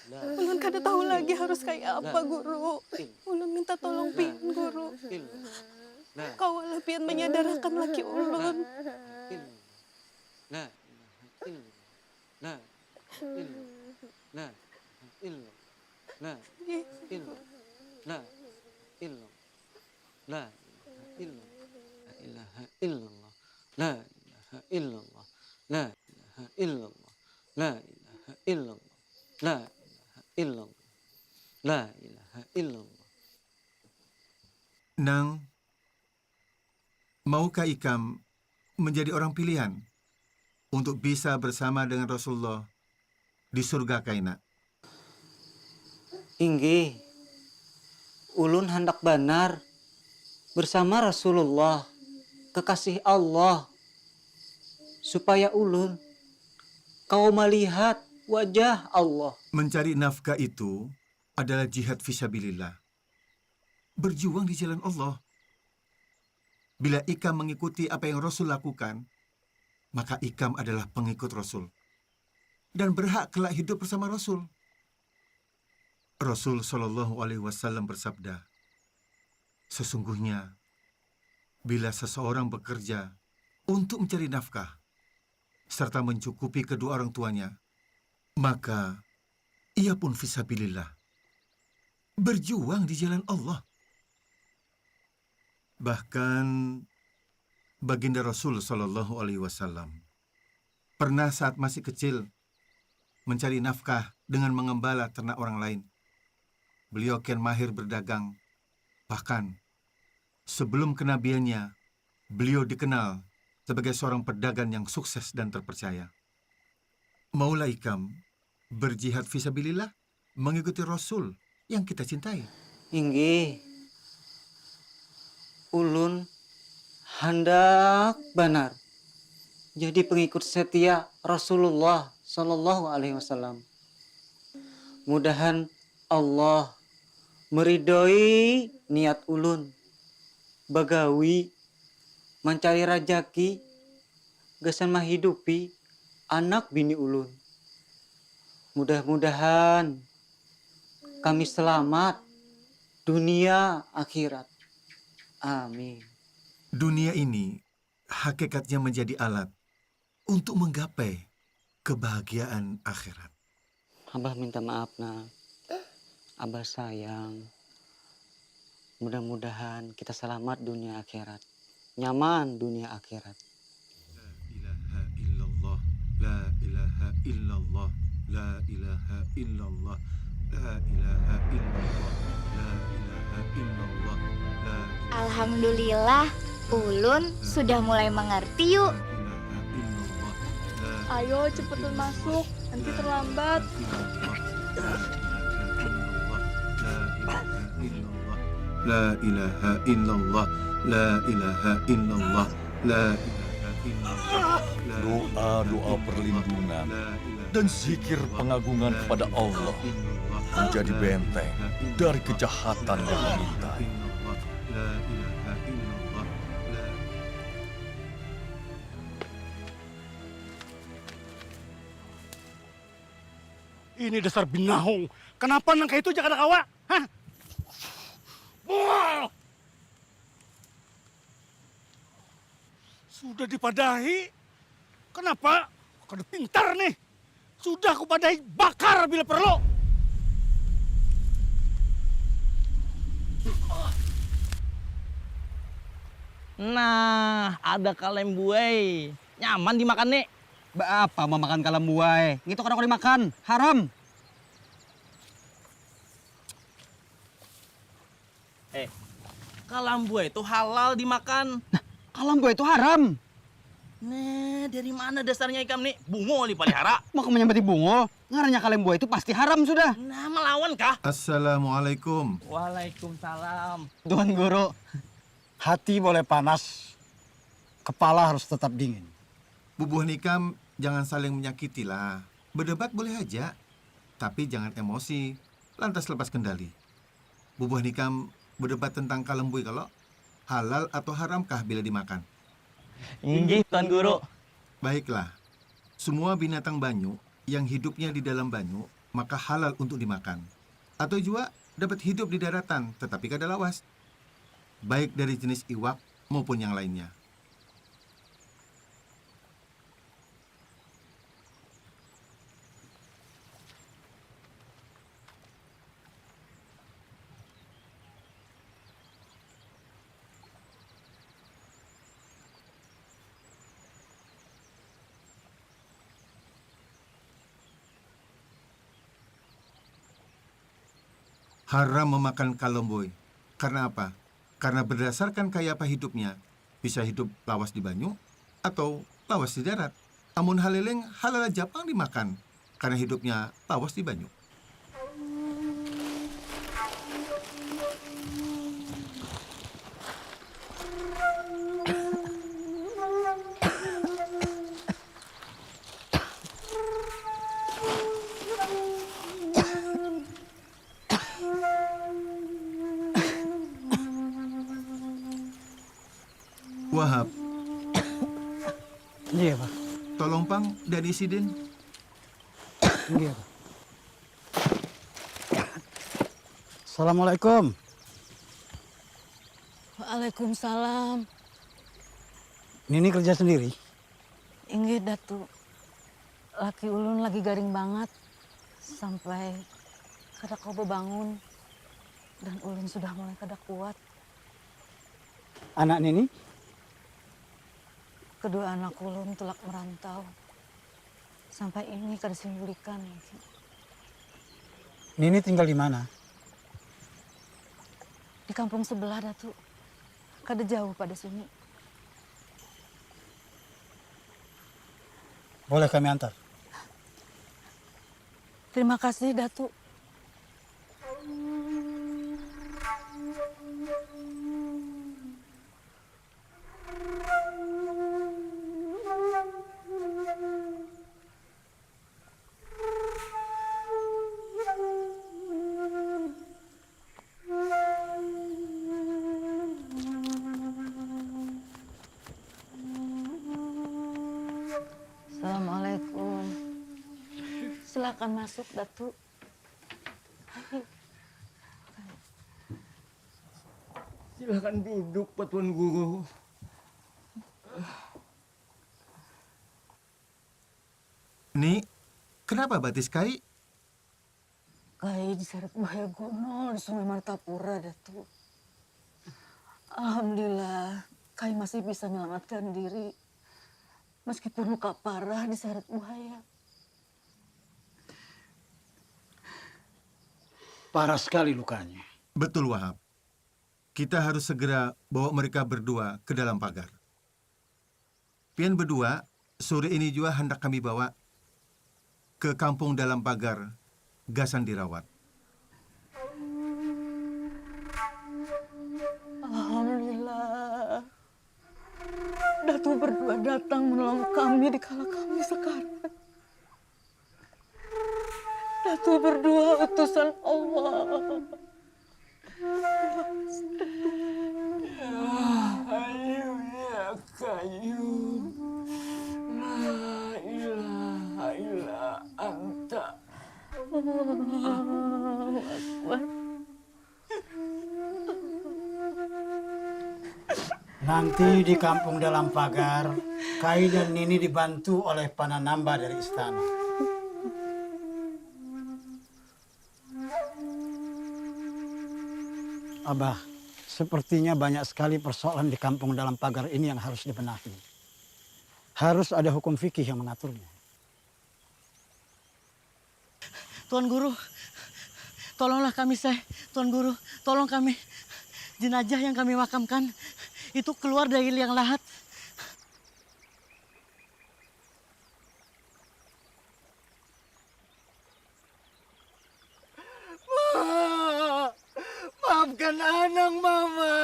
Ulun kada tahu lagi harus kayak apa, Guru. Ulun minta tolong pian, Guru. Kawalah pian menyadarkan laki ulun. Nang, maukah Ikam menjadi orang pilihan untuk bisa bersama dengan Rasulullah di surga kaina? Inggih, ulun hendak benar bersama Rasulullah, kekasih Allah, supaya ulun kau melihat wajah Allah. Mencari nafkah itu adalah jihad fisabilillah. Berjuang di jalan Allah. Bila Ikam mengikuti apa yang Rasul lakukan, maka Ikam adalah pengikut Rasul. Dan berhak kelak hidup bersama Rasul. Rasul SAW bersabda, sesungguhnya, bila seseorang bekerja untuk mencari nafkah, serta mencukupi kedua orang tuanya, maka ia pun fisabilillah. Berjuang di jalan Allah. Bahkan baginda Rasul SAW pernah saat masih kecil mencari nafkah dengan mengembala ternak orang lain. Beliau kian mahir berdagang. Bahkan sebelum kenabiannya, beliau dikenal sebagai seorang pedagang yang sukses dan terpercaya. Maulah Ikam berjihad fisabilillah, mengikuti Rasul yang kita cintai. Inggih, ulun hendak benar jadi pengikut setia Rasulullah SAW. Mudahan Allah meridhoi niat ulun bagawi mencari rajaki gesan menghidupi anak bini ulun. Mudah-mudahan kami selamat dunia akhirat. Amin. Dunia ini hakikatnya menjadi alat untuk menggapai kebahagiaan akhirat. Abah minta maaf, nak. Abah sayang. Mudah-mudahan kita selamat dunia akhirat. Nyaman dunia akhirat. La ilaha illallah, la ilaha illallah, la ilaha illallah, la ilaha illallah, la Alhamdulillah, ulun sudah mulai mengerti yuk. Ayo cepetan masuk, nanti terlambat. La ilaha illallah, la ilaha illallah, la ilaha illallah. Doa-doa perlindungan dan zikir pengagungan kepada Allah menjadi benteng dari kejahatan yang mengintai. Ini dasar binahong. Kenapa nangka itu jangan kawa? Hah? Wow! Sudah dipadahi. Kenapa? Kada pintar nih. Sudah aku padahi, bakar bila perlu. Nah, ada kalem buai. Nyaman dimakan nih. Apa mau makan kalem buai? Gitu kan aku dimakan. Haram. Kalem buai itu halal dimakan. Nah, kalem buai itu haram. Nah, dari mana dasarnya ikam nih? Bungo dipelihara. Mau kamu nyambati bungo? Ngaranya kalem buai itu pasti haram sudah. Nah, melawan kah? Assalamualaikum. Waalaikumsalam. Tuan Guru, hati boleh panas, kepala harus tetap dingin. Bubuh nikam jangan saling menyakiti lah. Berdebat boleh aja, tapi jangan emosi, lantas lepas kendali. Bubuh nikam berdebat tentang kalembui kalau halal atau haramkah bila dimakan. Inggih, Tuan Guru. Baiklah, semua binatang banyu yang hidupnya di dalam banyu maka halal untuk dimakan. Atau juga dapat hidup di daratan tetapi kadalawas, baik dari jenis iwak maupun yang lainnya. Haram memakan kalomboy. Karena apa? Karena berdasarkan kaya apa hidupnya, bisa hidup lawas di banyu atau lawas di darat. Amun haleleng halal Japang dimakan, karena hidupnya lawas di banyu. Wahab. Iya, Pak. Tolong Pang dan Isidin. Iya, Pak. Assalamualaikum. Waalaikumsalam. Nini kerja sendiri? Inggih, Datu. Laki ulun lagi garing banget. Sampai kada kobo bangun. Dan ulun sudah mulai kada kuat. Anak Nini? Kedua anak ulun tulak merantau. Sampai ini kada simbulikan. Nini tinggal di mana? Di kampung sebelah, Datu. Kada jauh pada sini. Boleh kami antar? Terima kasih, Datu. Assalamualaikum. Silakan masuk, Datu. Ayo. Silakan duduk, Pak Tuan Guru. Ni, kenapa batis Kai? Kai diseret buaya gunung di Sungai Martapura, Datu. Alhamdulillah, Kai masih bisa menyelamatkan diri. Meskipun luka parah diseret buaya. Parah sekali lukanya. Betul, Wahab. Kita harus segera bawa mereka berdua ke dalam pagar. Pian berdua, sore ini juga hendak kami bawa ke kampung dalam pagar, Gasan dirawat. Alhamdulillah. Datu berdua datang menolong kami di kala kami sekarang. Datu berdua utusan Allah. Ayo ya kayu. La ilaha illa anta. Allahu Akbar. Nanti di kampung dalam pagar, Kai dan Nini dibantu oleh Pananamba dari istana. Abah, sepertinya banyak sekali persoalan di kampung dalam pagar ini yang harus dibenahi. Harus ada hukum fikih yang mengaturnya. Tuan Guru, tolonglah kami, Tuan Guru, tolong kami. Jenazah yang kami makamkan itu keluar dari liang lahat. Maafkan anak Mama.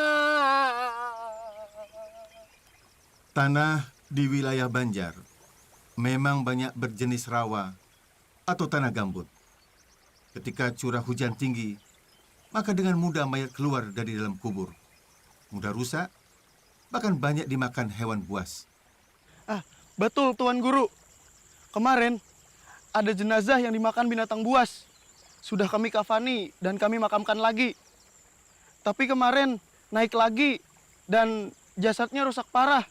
Tanah di wilayah Banjar memang banyak berjenis rawa atau tanah gambut. Ketika curah hujan tinggi, maka dengan mudah mayat keluar dari dalam kubur. Mudah rusak, bahkan banyak dimakan hewan buas. Betul Tuan Guru. Kemarin ada jenazah yang dimakan binatang buas. Sudah kami kafani dan kami makamkan lagi. Tapi kemarin naik lagi dan jasadnya rusak parah.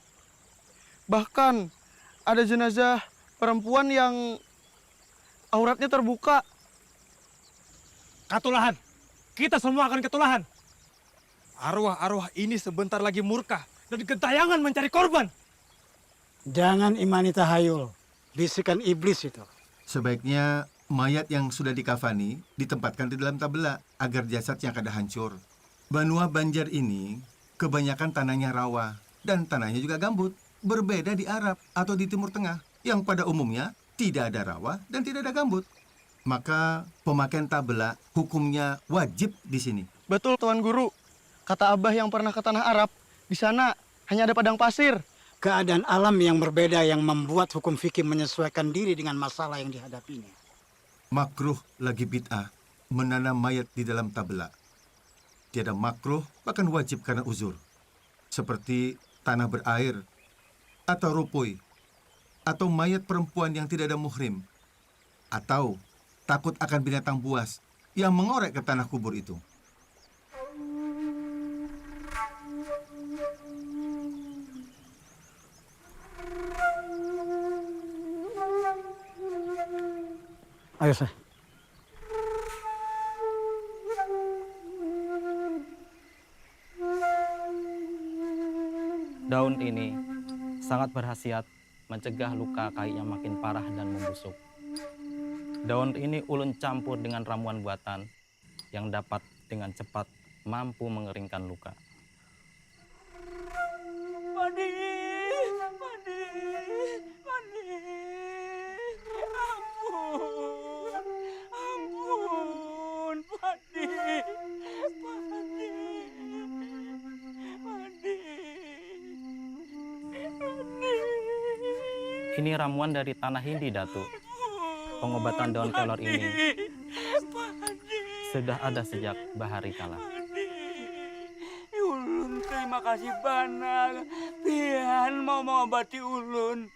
Bahkan ada jenazah perempuan yang auratnya terbuka. Katulahan, kita semua akan ketulahan. Arwah-arwah ini sebentar lagi murka dan gentayangan mencari korban. Jangan imani tahayul, bisikan iblis itu. Sebaiknya mayat yang sudah dikafani ditempatkan di dalam tabela agar jasadnya kada hancur. Banua Banjar ini kebanyakan tanahnya rawa dan tanahnya juga gambut. Berbeda di Arab atau di Timur Tengah yang pada umumnya tidak ada rawa dan tidak ada gambut. Maka pemakaian tabela hukumnya wajib di sini. Betul Tuan Guru. Kata Abah yang pernah ke tanah Arab, di sana hanya ada padang pasir. Keadaan alam yang berbeda yang membuat hukum fikih menyesuaikan diri dengan masalah yang dihadapinya. Makruh lagi bid'ah menanam mayat di dalam tabela. Tiada makruh bahkan wajib karena uzur. Seperti tanah berair atau rupui atau mayat perempuan yang tidak ada muhrim atau takut akan binatang buas yang mengorek ke tanah kubur itu. Ayo, Syekh. Daun ini sangat berkhasiat mencegah luka kayu yang makin parah dan membusuk. Daun ini ulun campur dengan ramuan buatan yang dapat dengan cepat mampu mengeringkan luka. Padi, Padi, Padi, ampun, Padi, Padi, Padi, Padi. Ini ramuan dari tanah Hindi, Datuk. Pengobatan daun kelor ini sudah ada sejak bahari kala. Ulun terima kasih banyak. Pian mau mengobati ulun.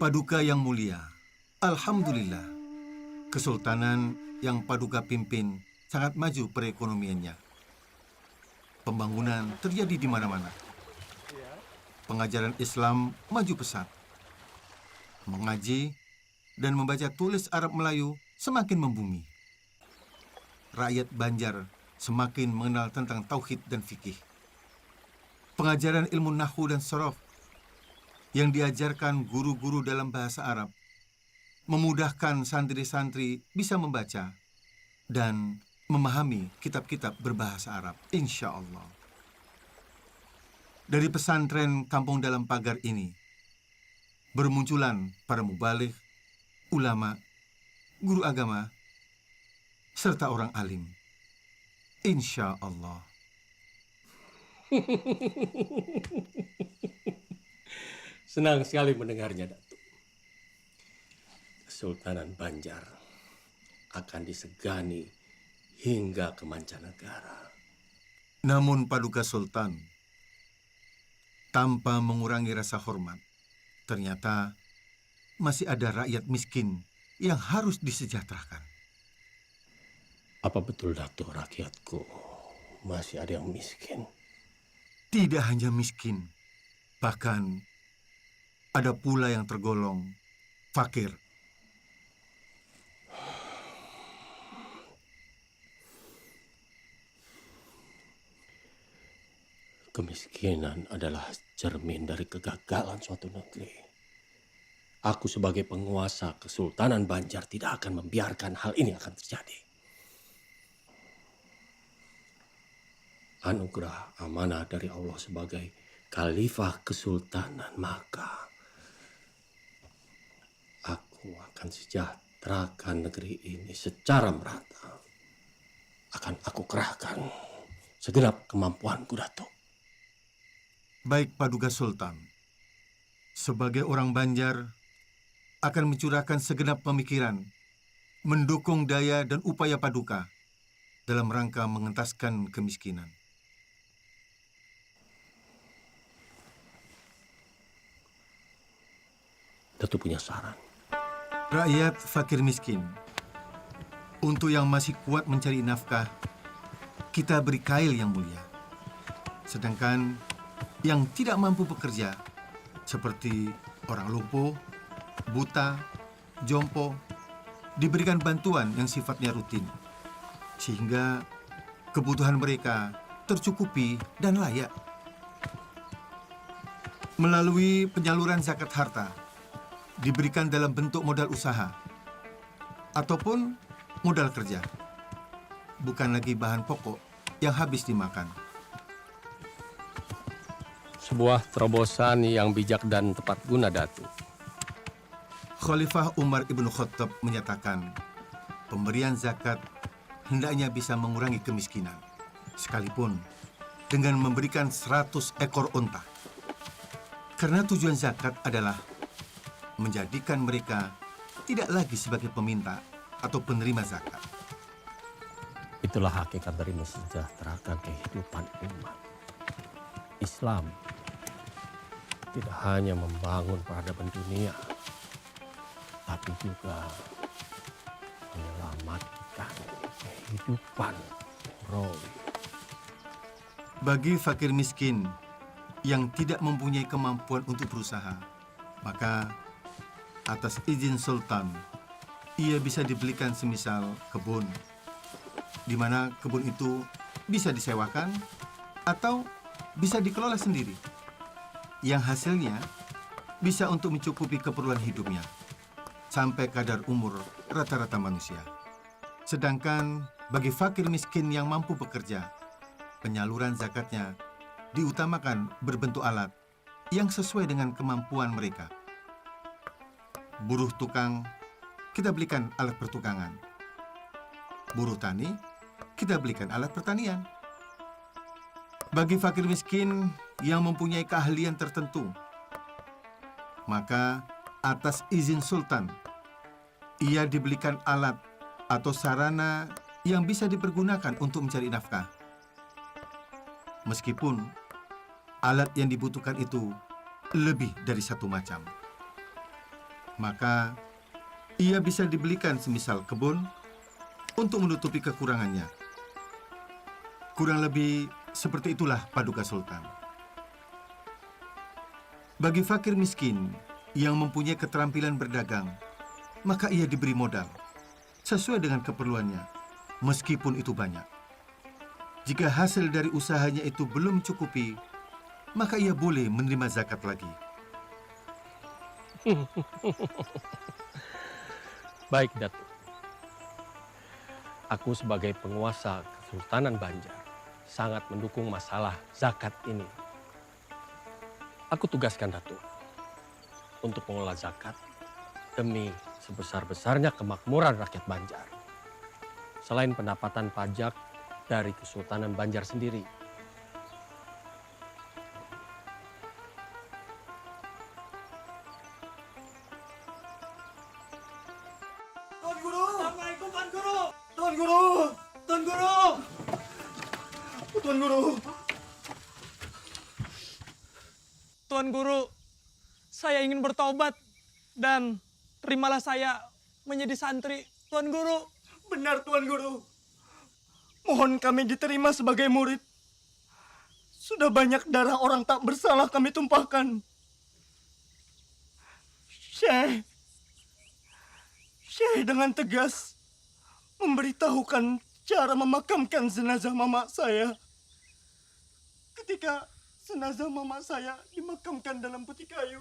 Paduka yang mulia, alhamdulillah, Kesultanan yang Paduka pimpin sangat maju perekonomiannya. Pembangunan terjadi di mana-mana. Pengajaran Islam maju pesat. Mengaji dan membaca tulis Arab Melayu semakin membumi. Rakyat Banjar semakin mengenal tentang tauhid dan fikih. Pengajaran ilmu nahwu dan sorof yang diajarkan guru-guru dalam bahasa Arab memudahkan santri-santri bisa membaca dan memahami kitab-kitab berbahasa Arab, insya Allah. Dari pesantren kampung dalam pagar ini, bermunculan para mubalik, ulama, guru agama, serta orang alim. Insya Allah. Senang sekali mendengarnya, Datuk. Kesultanan Banjar akan disegani hingga ke mancanegara. Namun Paduka Sultan, tanpa mengurangi rasa hormat, ternyata masih ada rakyat miskin yang harus disejahterakan. Apa betul, Datuk, rakyatku masih ada yang miskin? Tidak hanya miskin, bahkan ada pula yang tergolong fakir. Kemiskinan adalah cermin dari kegagalan suatu negeri. Aku sebagai penguasa Kesultanan Banjar tidak akan membiarkan hal ini akan terjadi. Anugerah amanah dari Allah sebagai Khalifah Kesultanan, maka aku akan sejahterakan negeri ini secara merata. Akan aku kerahkan segenap kemampuanku, Datuk. Baik Paduka Sultan, sebagai orang Banjar akan mencurahkan segenap pemikiran, mendukung daya dan upaya Paduka dalam rangka mengentaskan kemiskinan. Datu punya saran. Rakyat fakir miskin. Untuk yang masih kuat mencari nafkah, kita beri kail yang mulia. Sedangkan yang tidak mampu bekerja, seperti orang lumpuh, buta, jompo, diberikan bantuan yang sifatnya rutin, sehingga kebutuhan mereka tercukupi dan layak. Melalui penyaluran zakat harta, diberikan dalam bentuk modal usaha ataupun modal kerja, bukan lagi bahan pokok yang habis dimakan. Sebuah terobosan yang bijak dan tepat guna, Datu. Khalifah Umar ibnu Khattab menyatakan, pemberian zakat hendaknya bisa mengurangi kemiskinan, sekalipun dengan memberikan 100 ekor unta. Karena tujuan zakat adalah menjadikan mereka tidak lagi sebagai peminta atau penerima zakat. Itulah hakikat dari mensejahterakan kehidupan umat. Islam tidak hanya membangun peradaban dunia, tapi juga menyelamatkan kehidupan rohi. Bagi fakir miskin yang tidak mempunyai kemampuan untuk berusaha, maka atas izin sultan, ia bisa dibelikan semisal kebun, di mana kebun itu bisa disewakan atau bisa dikelola sendiri, yang hasilnya bisa untuk mencukupi keperluan hidupnya sampai kadar umur rata-rata manusia. Sedangkan bagi fakir miskin yang mampu bekerja, penyaluran zakatnya diutamakan berbentuk alat yang sesuai dengan kemampuan mereka. Buruh tukang, kita belikan alat pertukangan. Buruh tani, kita belikan alat pertanian. Bagi fakir miskin yang mempunyai keahlian tertentu, maka atas izin sultan, ia dibelikan alat atau sarana yang bisa dipergunakan untuk mencari nafkah. Meskipun alat yang dibutuhkan itu lebih dari satu macam, maka ia bisa dibelikan semisal kebun untuk menutupi kekurangannya. Kurang lebih seperti itulah paduka sultan. Bagi fakir miskin yang mempunyai keterampilan berdagang, maka ia diberi modal sesuai dengan keperluannya, meskipun itu banyak. Jika hasil dari usahanya itu belum mencukupi, maka ia boleh menerima zakat lagi. Baik, Datu. Aku sebagai penguasa Kesultanan Banjar sangat mendukung masalah zakat ini. Aku tugaskan Datu untuk mengelola zakat demi sebesar-besarnya kemakmuran rakyat Banjar. Selain pendapatan pajak dari Kesultanan Banjar sendiri, Tuan Guru! Assalamualaikum Tuan Guru! Tuan Guru! Tuan Guru! Tuan Guru! Tuan Guru, saya ingin bertobat dan terimalah saya menjadi santri, Tuan Guru. Benar, Tuan Guru. Mohon kami diterima sebagai murid. Sudah banyak darah orang tak bersalah kami tumpahkan. Syekh dengan tegas memberitahukan cara memakamkan jenazah mama saya. Ketika jenazah mama saya dimakamkan dalam peti kayu,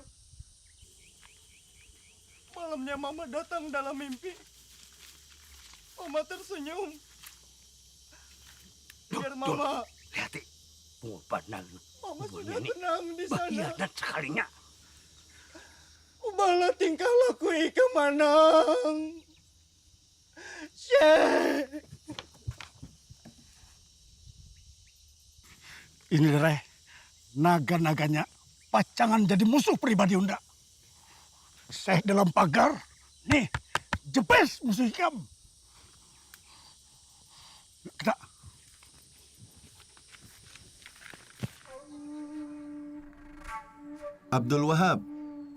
malamnya mama datang dalam mimpi. Mama tersenyum. Biar mama... Lihat, bubanan. Mama sudah tenang di sana. Bahianan sekalinya. Ubahlah tingkah laku Ika Manang. Syekh. Ini Reh, naga-naganya pacangan jadi musuh pribadi Unda. Syekh dalam pagar, nih, jepes musuh Hikam. Kita. Abdul Wahab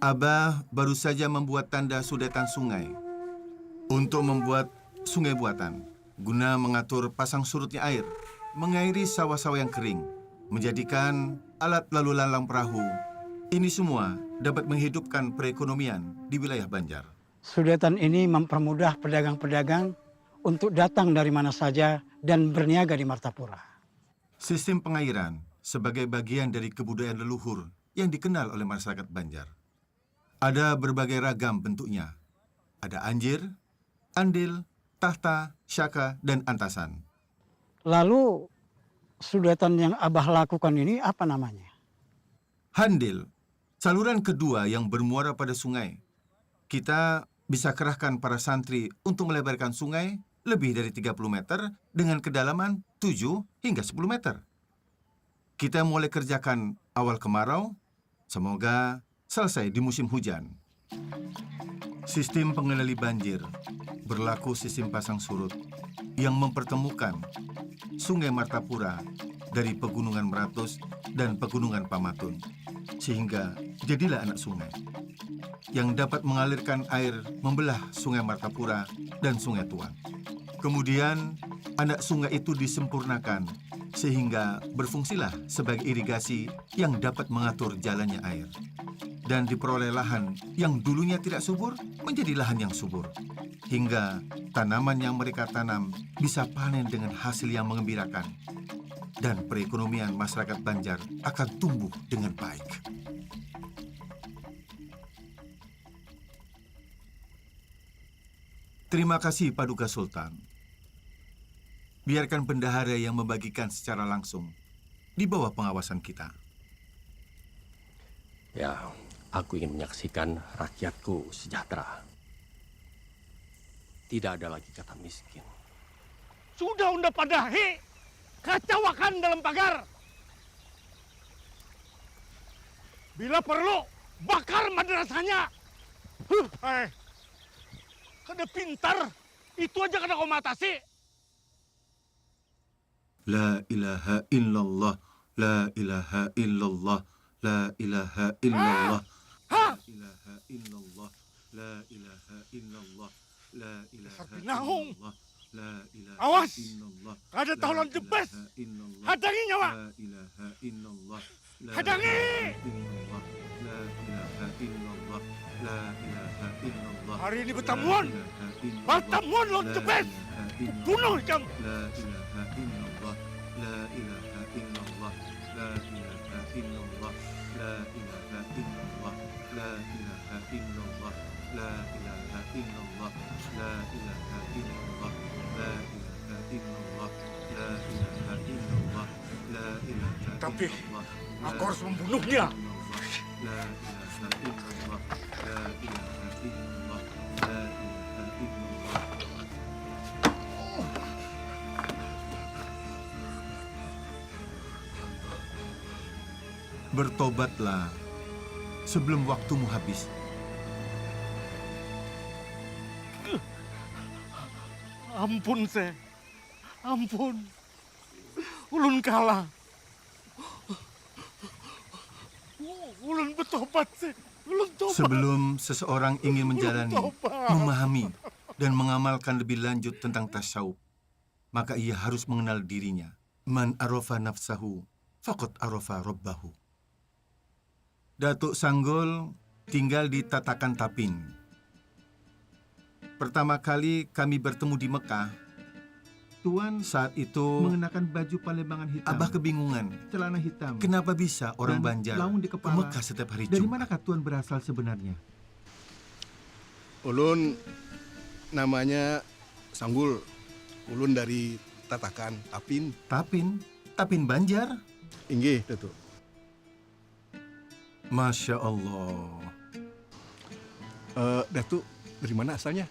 Abah baru saja membuat tanda sudetan sungai untuk membuat sungai buatan guna mengatur pasang surutnya air, mengairi sawah-sawah yang kering, menjadikan alat lalu lalang perahu. Ini semua dapat menghidupkan perekonomian di wilayah Banjar. Sudetan ini mempermudah pedagang-pedagang untuk datang dari mana saja dan berniaga di Martapura. Sistem pengairan sebagai bagian dari kebudayaan leluhur yang dikenal oleh masyarakat Banjar. Ada berbagai ragam bentuknya. Ada anjir, andil, tahta, syaka, dan antasan. Lalu sudetan yang Abah lakukan ini apa namanya? Handil, saluran kedua yang bermuara pada sungai. Kita bisa kerahkan para santri untuk melebarkan sungai lebih dari 30 meter dengan kedalaman 7 hingga 10 meter. Kita mulai kerjakan awal kemarau, semoga selesai di musim hujan. Sistem pengendali banjir berlaku sistem pasang surut yang mempertemukan Sungai Martapura dari Pegunungan Meratus dan Pegunungan Pamatun, sehingga jadilah anak sungai yang dapat mengalirkan air membelah Sungai Martapura dan Sungai Tuan. Kemudian anak sungai itu disempurnakan sehingga berfungsilah sebagai irigasi yang dapat mengatur jalannya air. Dan diperoleh lahan yang dulunya tidak subur menjadi lahan yang subur. Hingga tanaman yang mereka tanam bisa panen dengan hasil yang mengembirakan. Dan perekonomian masyarakat Banjar akan tumbuh dengan baik. Terima kasih Paduka Sultan. Biarkan bendahara yang membagikan secara langsung di bawah pengawasan kita. Ya, aku ingin menyaksikan rakyatku sejahtera. Tidak ada lagi kata miskin. Sudah unda padahi, kacaukan dalam pagar. Bila perlu, bakar madrasahnya. Kada pintar, itu aja kada kau matasi. La ilaha illallah, la ilaha illallah. La ilaha illallah. La ilaha illallah. La ilaha illallah. La ilaha illallah. La ilaha Awas! illallah. Kada tolong jebes. Hadangi nyawa. La ilaha illallah. Hadangi! La ilaha illallah. La ilaha illallah. Hari ini bertamuan. Bertamuan lo jebes. Bunuh jam. La ilaha illallah. La ilaha illallah. La ilaha illallah. La ilaha illallah. La ilaha illallah. La ilaha illallah. La ilaha illallah. La ilaha illallah. La ilaha illallah. La ilaha. Tapi aku harus membunuhnya. La ilaha illallah. La ilaha illallah. La ilaha illallah. Bertobatlah sebelum waktumu habis. Ampun, Se. Ampun. Ulun kalah. Ulun bertobat, Se. Ulun tobat. Sebelum seseorang ingin menjalani, memahami, dan mengamalkan lebih lanjut tentang tasawuf, maka ia harus mengenal dirinya. Man arafa nafsahu, faqad arafa rabbahu. Datuk Sanggol tinggal di Tatakan Tapin. Pertama kali kami bertemu di Mekah, Tuan saat itu mengenakan baju palembangan hitam. Abah kebingungan. Celana hitam. Kenapa bisa orang Banjar ke Mekah setiap hari Jumat? Dari manakah Tuan berasal sebenarnya? Ulun namanya Sanggul. Ulun dari Tatakan Tapin. Tapin? Tapin Banjar? Inggih, Datuk. Masya Allah. Datuk, dari mana asalnya?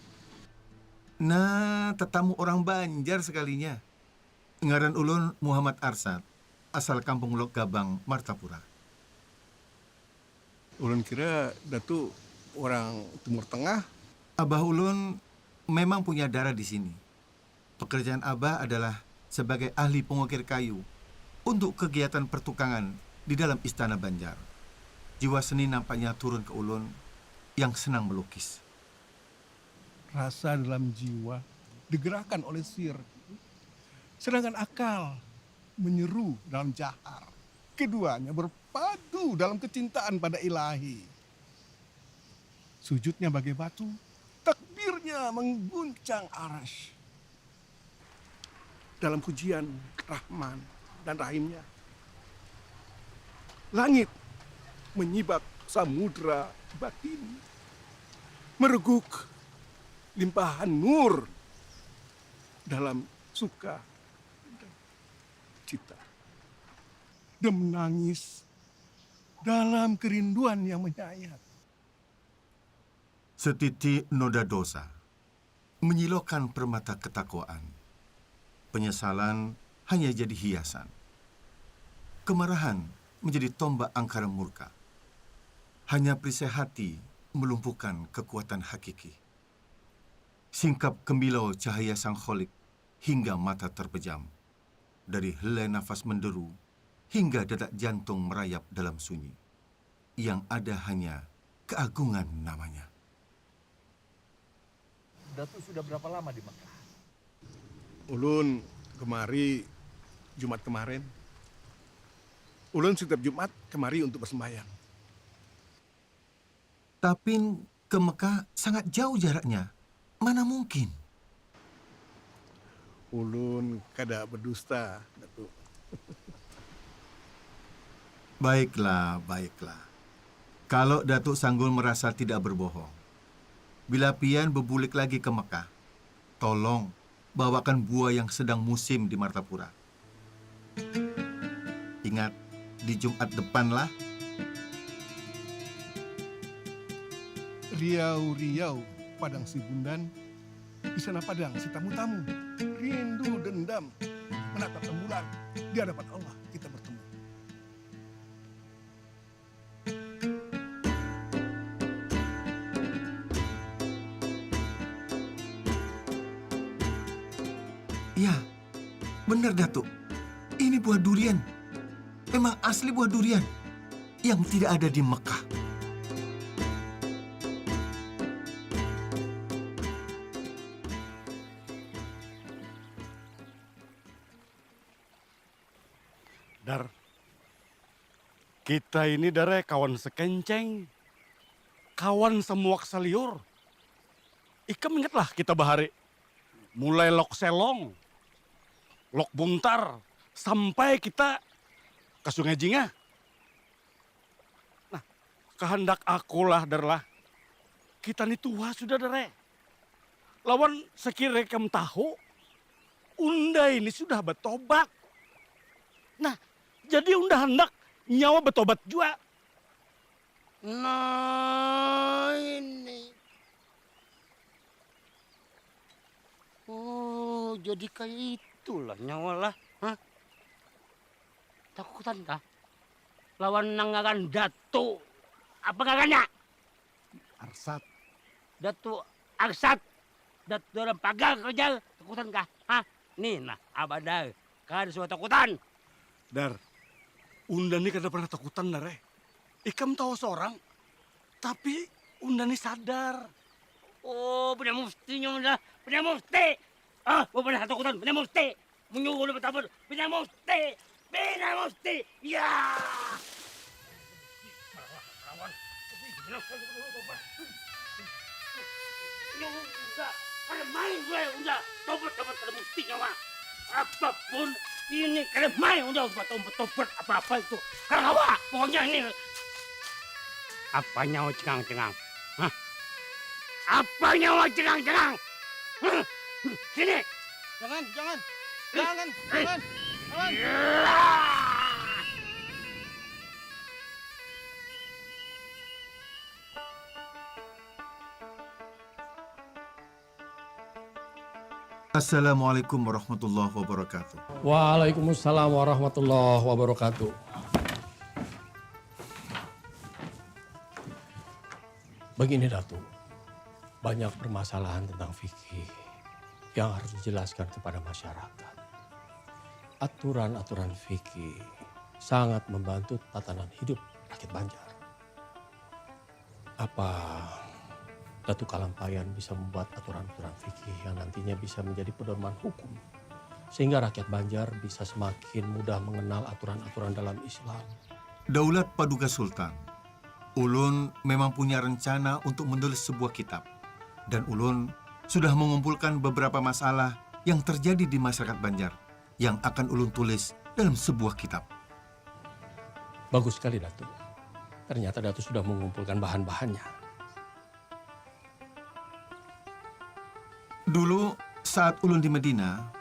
Nah, tetamu orang Banjar sekalinya. Ngaran ulun Muhammad Arsad, asal kampung Lok Gabang, Martapura. Ulun kira Datuk orang Timur Tengah. Abah ulun memang punya darah di sini. Pekerjaan Abah adalah sebagai ahli pengukir kayu untuk kegiatan pertukangan di dalam Istana Banjar. jiwa seni nampaknya turun ke Ulun yang senang melukis. Rasa dalam jiwa digerakkan oleh sihir. Sedangkan akal menyeru dalam jahar. Keduanya berpadu dalam kecintaan pada ilahi. Sujudnya bagai batu, takbirnya mengguncang arash. Dalam pujian Rahman dan Rahimnya, langit menyibak samudra batin, mereguk limpahan nur dalam suka dan cita, dan menangis dalam kerinduan yang menyayat. Setitik noda dosa menyilaukan permata ketakwaan. Penyesalan hanya jadi hiasan. Kemarahan menjadi tombak angkara murka. Hanya perisai hati melumpuhkan kekuatan hakiki. Singkap kemilau cahaya sang kholik hingga mata terpejam. Dari helai nafas menderu hingga detak jantung merayap dalam sunyi. Yang ada hanya keagungan namanya. Datuk sudah berapa lama di Mekah? Ulun kemari Jumat kemarin. Ulun setiap Jumat kemari untuk bersembahyang. Tapi ke Mekah sangat jauh jaraknya. Mana mungkin? Ulun kada berdusta, Datuk. Baiklah, baiklah. Kalau Datuk Sanggul merasa tidak berbohong, bila pian berbulik lagi ke Mekah, tolong bawakan buah yang sedang musim di Martapura. Ingat, di Jumat depanlah. Riau-riau padang si Bundan, di sana padang si tamu-tamu. Rindu dendam menatap rembulan, di hadapan Allah kita bertemu. Ya, benar Datuk. Ini buah durian. Memang asli buah durian yang tidak ada di Mekah. Dar, kita ini dare kawan sekenceng, kawan semuak seliur. Ikam ingatlah kita bahari, mulai lok selong, lok buntar, sampai kita ke Sungai Jingah. Nah, kehendak akulah darlah, kita ini tua sudah dare. Lawan sekira kamu tahu, unda ini sudah bertobat. Nah, jadi unda hendak nyawa bertobat juga. Nah ini. Oh, jadi kayak itulah nyawa lah. Hah? Takutan kah? Lawan nangakan Datu. Apa ngaganya? Arsat. Datu Arsat. Datu dalam pagar kerja. Takutan kah? Hah? Nih nah, abadar. Kan suatu takutan. Dar, unda ini kada pernah takutan dar. Ikam tahu seorang, tapi unda ini sadar. Oh, punya muftinya udah. Punya mufti. Ah, pernah takutan. Punya mufti. Menyuruh udah bertabur. Punya mufti. Punya mufti. Ya. Ada main gue udah. Tobat ada muftinya mah. Apapun ini kada main udah tobat apa-apa itu. Karawa, pokoknya ini. Apa nyawa cengang-cengang? Hah? Apa nyawa cengang-cengang? Sini. Jangan. Assalamualaikum warahmatullahi wabarakatuh. Waalaikumsalam warahmatullahi wabarakatuh. Begini Datuk, banyak permasalahan tentang fikih yang harus dijelaskan kepada masyarakat. Aturan-aturan fikih sangat membantu tatanan hidup rakyat Banjar. Apa Datuk Kalampayan bisa membuat aturan-aturan fikih yang nantinya bisa menjadi pedoman hukum, sehingga rakyat Banjar bisa semakin mudah mengenal aturan-aturan dalam Islam? Daulat Paduka Sultan, ulun memang punya rencana untuk menulis sebuah kitab. Dan ulun sudah mengumpulkan beberapa masalah yang terjadi di masyarakat Banjar yang akan ulun tulis dalam sebuah kitab. Bagus sekali, Datuk. Ternyata Datuk sudah mengumpulkan bahan-bahannya. Dulu saat ulun di Medina,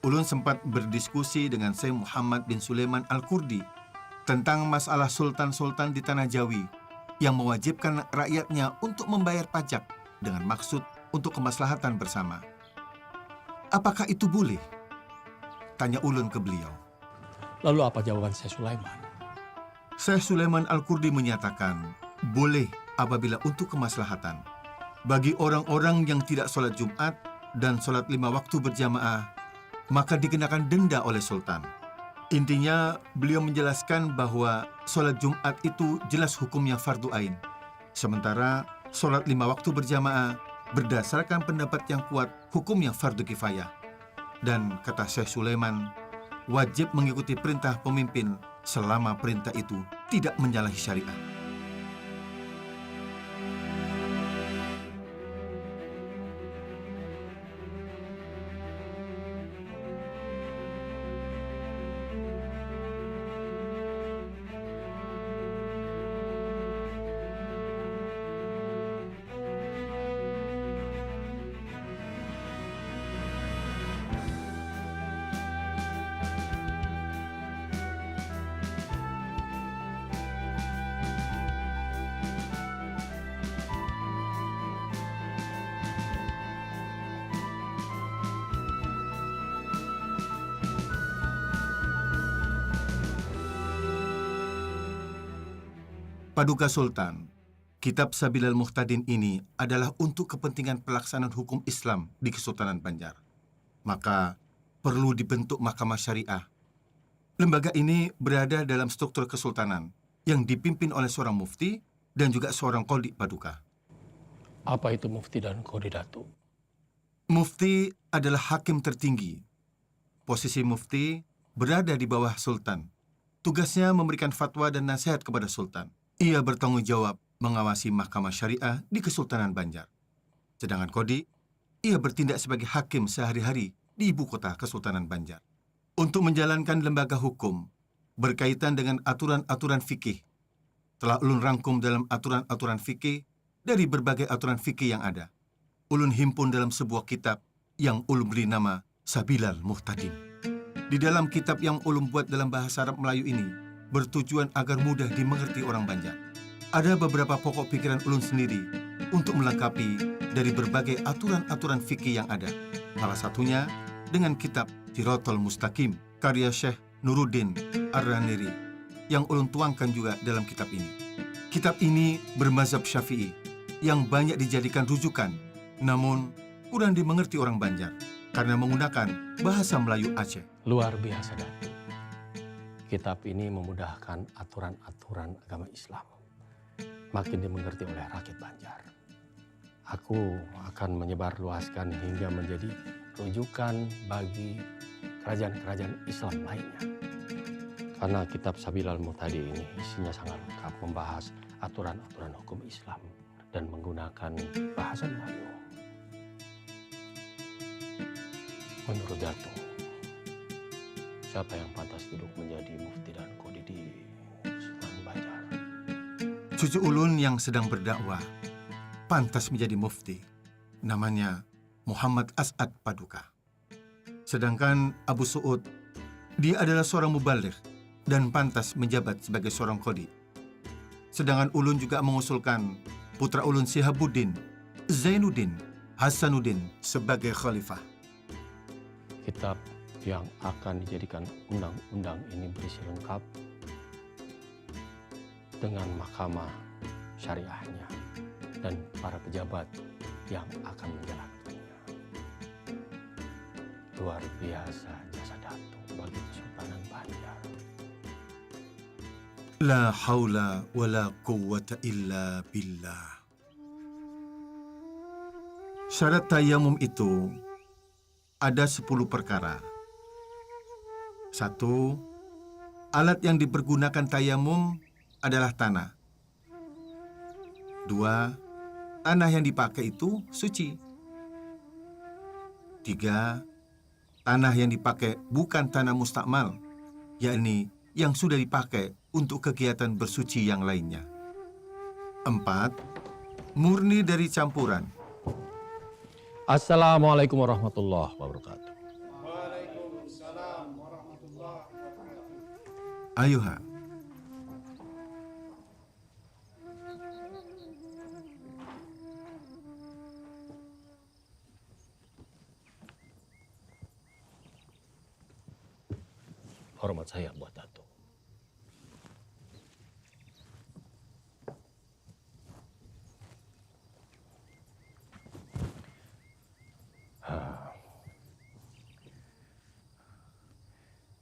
ulun sempat berdiskusi dengan Syekh Muhammad bin Sulaiman Al-Kurdi tentang masalah sultan-sultan di Tanah Jawi yang mewajibkan rakyatnya untuk membayar pajak dengan maksud untuk kemaslahatan bersama. Apakah itu boleh? Tanya ulun ke beliau. Lalu apa jawaban Syekh Sulaiman? Syekh Sulaiman Al-Kurdi menyatakan, boleh apabila untuk kemaslahatan. Bagi orang-orang yang tidak sholat Jumat dan sholat 5 waktu berjamaah, maka dikenakan denda oleh sultan. Intinya, beliau menjelaskan bahwa sholat Jumat itu jelas hukumnya fardu ain. Sementara sholat 5 waktu berjamaah berdasarkan pendapat yang kuat hukumnya fardu kifayah. Dan kata Syekh Sulaiman, wajib mengikuti perintah pemimpin selama perintah itu tidak menyalahi syariat. Paduka Sultan, Kitab Sabilal Muhtadin ini adalah untuk kepentingan pelaksanaan hukum Islam di Kesultanan Banjar. Maka perlu dibentuk mahkamah syariah. Lembaga ini berada dalam struktur kesultanan yang dipimpin oleh seorang mufti dan juga seorang qadhi paduka. Apa itu mufti dan qadhi, Datuk? Mufti adalah hakim tertinggi. Posisi mufti berada di bawah sultan. Tugasnya memberikan fatwa dan nasihat kepada sultan. Ia bertanggung jawab mengawasi mahkamah syariah di Kesultanan Banjar. Sedangkan qadhi, ia bertindak sebagai hakim sehari-hari di ibu kota Kesultanan Banjar. Untuk menjalankan lembaga hukum berkaitan dengan aturan-aturan fikih, telah ulun rangkum dalam aturan-aturan fikih dari berbagai aturan fikih yang ada. Ulun himpun dalam sebuah kitab yang ulun beri nama Sabilal Muhtadin. Di dalam kitab yang ulun buat dalam bahasa Arab Melayu ini, bertujuan agar mudah dimengerti orang Banjar. Ada beberapa pokok pikiran ulun sendiri untuk melengkapi dari berbagai aturan-aturan fikih yang ada. Salah satunya dengan kitab Siratal Mustaqim, karya Syekh Nuruddin Ar-Raniri, yang ulun tuangkan juga dalam kitab ini. Kitab ini bermazhab Syafi'i, yang banyak dijadikan rujukan, namun kurang dimengerti orang Banjar, karena menggunakan bahasa Melayu Aceh. Luar biasa, Datuk. Kitab ini memudahkan aturan-aturan agama Islam, makin dimengerti oleh rakyat Banjar. Aku akan menyebarluaskan hingga menjadi rujukan bagi kerajaan-kerajaan Islam lainnya. Karena kitab Sabilal Muhtadin ini isinya sangat lengkap, membahas aturan-aturan hukum Islam dan menggunakan bahasa Melayu. Menurut Datuk, siapa yang pantas duduk menjadi mufti dan qadhi di Kesultanan Banjar? Cucu ulun yang sedang berdakwah pantas menjadi mufti. Namanya Muhammad As'ad Paduka. Sedangkan Abu Su'ud, dia adalah seorang mubaligh dan pantas menjabat sebagai seorang qadhi. Sedangkan ulun juga mengusulkan putra ulun Sihabuddin, Zainuddin, Hasanuddin sebagai khalifah. Kitab yang akan dijadikan undang-undang ini berisi lengkap dengan mahkamah syariahnya dan para pejabat yang akan menjalankannya. Luar biasa jasa Datuk bagi Kesultanan Banjar. La haula wa la quwwata illa billah. Syarat tayamum itu ada 10 perkara. 1. Alat yang dipergunakan tayamum adalah tanah. 2. Tanah yang dipakai itu suci. 3. Tanah yang dipakai bukan tanah mustakmal, yakni yang sudah dipakai untuk kegiatan bersuci yang lainnya. 4. Murni dari campuran. Assalamualaikum warahmatullahi wabarakatuh. Waalaikumsalam warahmatullahi wabarakatuh. Ayuha. Hormat saya buat Datuk.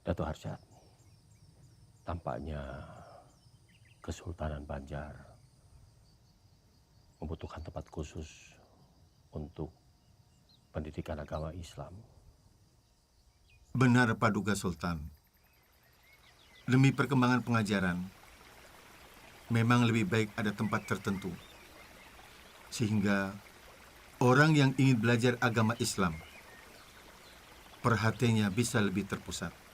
Datuk Harsyad, tampaknya Kesultanan Banjar membutuhkan tempat khusus untuk pendidikan agama Islam. Benar, Paduka Sultan. Demi perkembangan pengajaran, memang lebih baik ada tempat tertentu. Sehingga orang yang ingin belajar agama Islam, perhatiannya bisa lebih terpusat.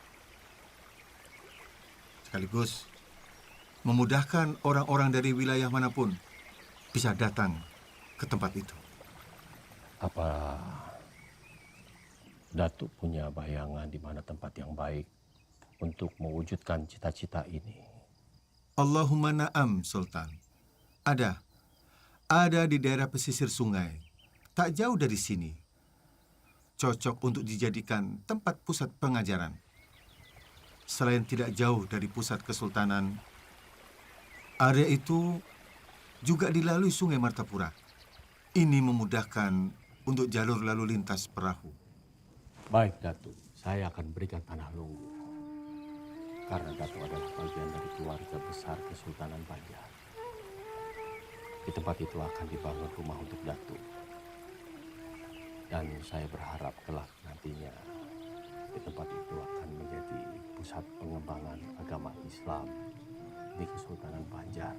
Sekaligus memudahkan orang-orang dari wilayah manapun bisa datang ke tempat itu. Apa Datuk punya bayangan di mana tempat yang baik untuk mewujudkan cita-cita ini? Allahumma na'am, Sultan. Ada. Ada di daerah pesisir sungai, tak jauh dari sini. Cocok untuk dijadikan tempat pusat pengajaran. Selain tidak jauh dari pusat kesultanan, area itu juga dilalui Sungai Martapura. Ini memudahkan untuk jalur lalu lintas perahu. Baik, Datuk. Saya akan berikan tanah Lunggu. Karena Datuk adalah bagian dari keluarga besar Kesultanan Banjar. Di tempat itu akan dibangun rumah untuk Datuk. Dan saya berharap kelak nantinya di tempat itu akan menjadi pusat pengembangan agama Islam di Kesultanan Banjar.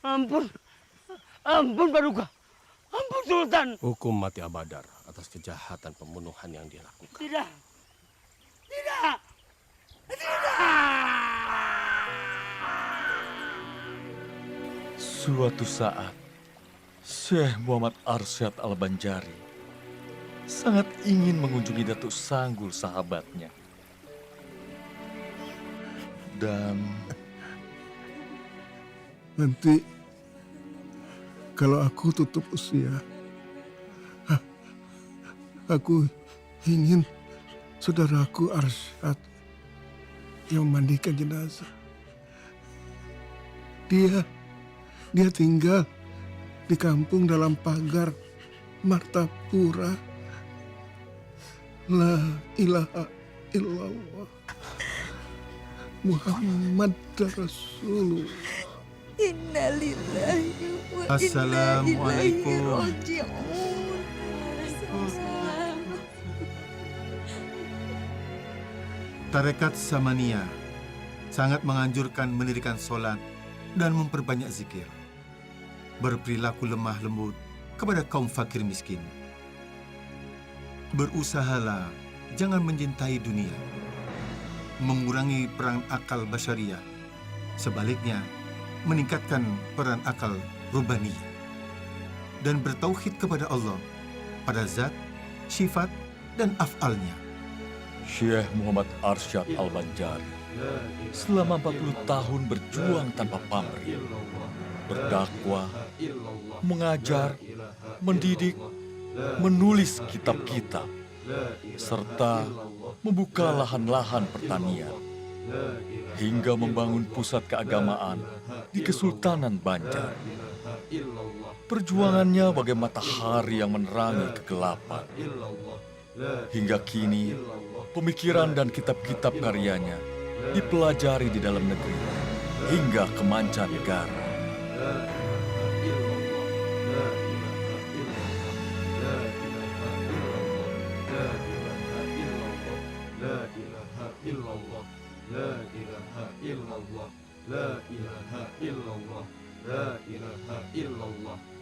Ampun, ampun Paduka, ampun Sultan. Hukum mati Abadar atas kejahatan pembunuhan yang dia lakukan. Tidak, tidak, tidak. Suatu saat, Syekh Muhammad Arsyad Al-Banjari sangat ingin mengunjungi Datuk Sanggul sahabatnya. Dan Nanti kalau aku tutup usia, aku ingin saudaraku Arsyad yang memandikan jenazah. Dia tinggal di kampung dalam pagar Martapura. La ilaha illallah Muhammad Rasulullah. Innalillahi wa inna Assalamualaikum. ilaihi raji'un. Tarekat Samania sangat menganjurkan mendirikan sholat dan memperbanyak zikir. Berperilaku lemah lembut kepada kaum fakir miskin. Berusahalah jangan mencintai dunia. Mengurangi peran akal basyariah. Sebaliknya, meningkatkan peran akal rubaniyah. Dan bertauhid kepada Allah pada zat, sifat, dan af'alnya. Syekh Muhammad Arsyad Al-Banjari selama 40 tahun berjuang tanpa pamrih, berdakwah, mengajar, mendidik, menulis kitab-kitab, serta membuka lahan-lahan pertanian, hingga membangun pusat keagamaan di Kesultanan Banjar. Perjuangannya bagai matahari yang menerangi kegelapan. Hingga kini, pemikiran dan kitab-kitab karyanya dipelajari di dalam negeri hingga ke mancanegara. La ilaha illallah.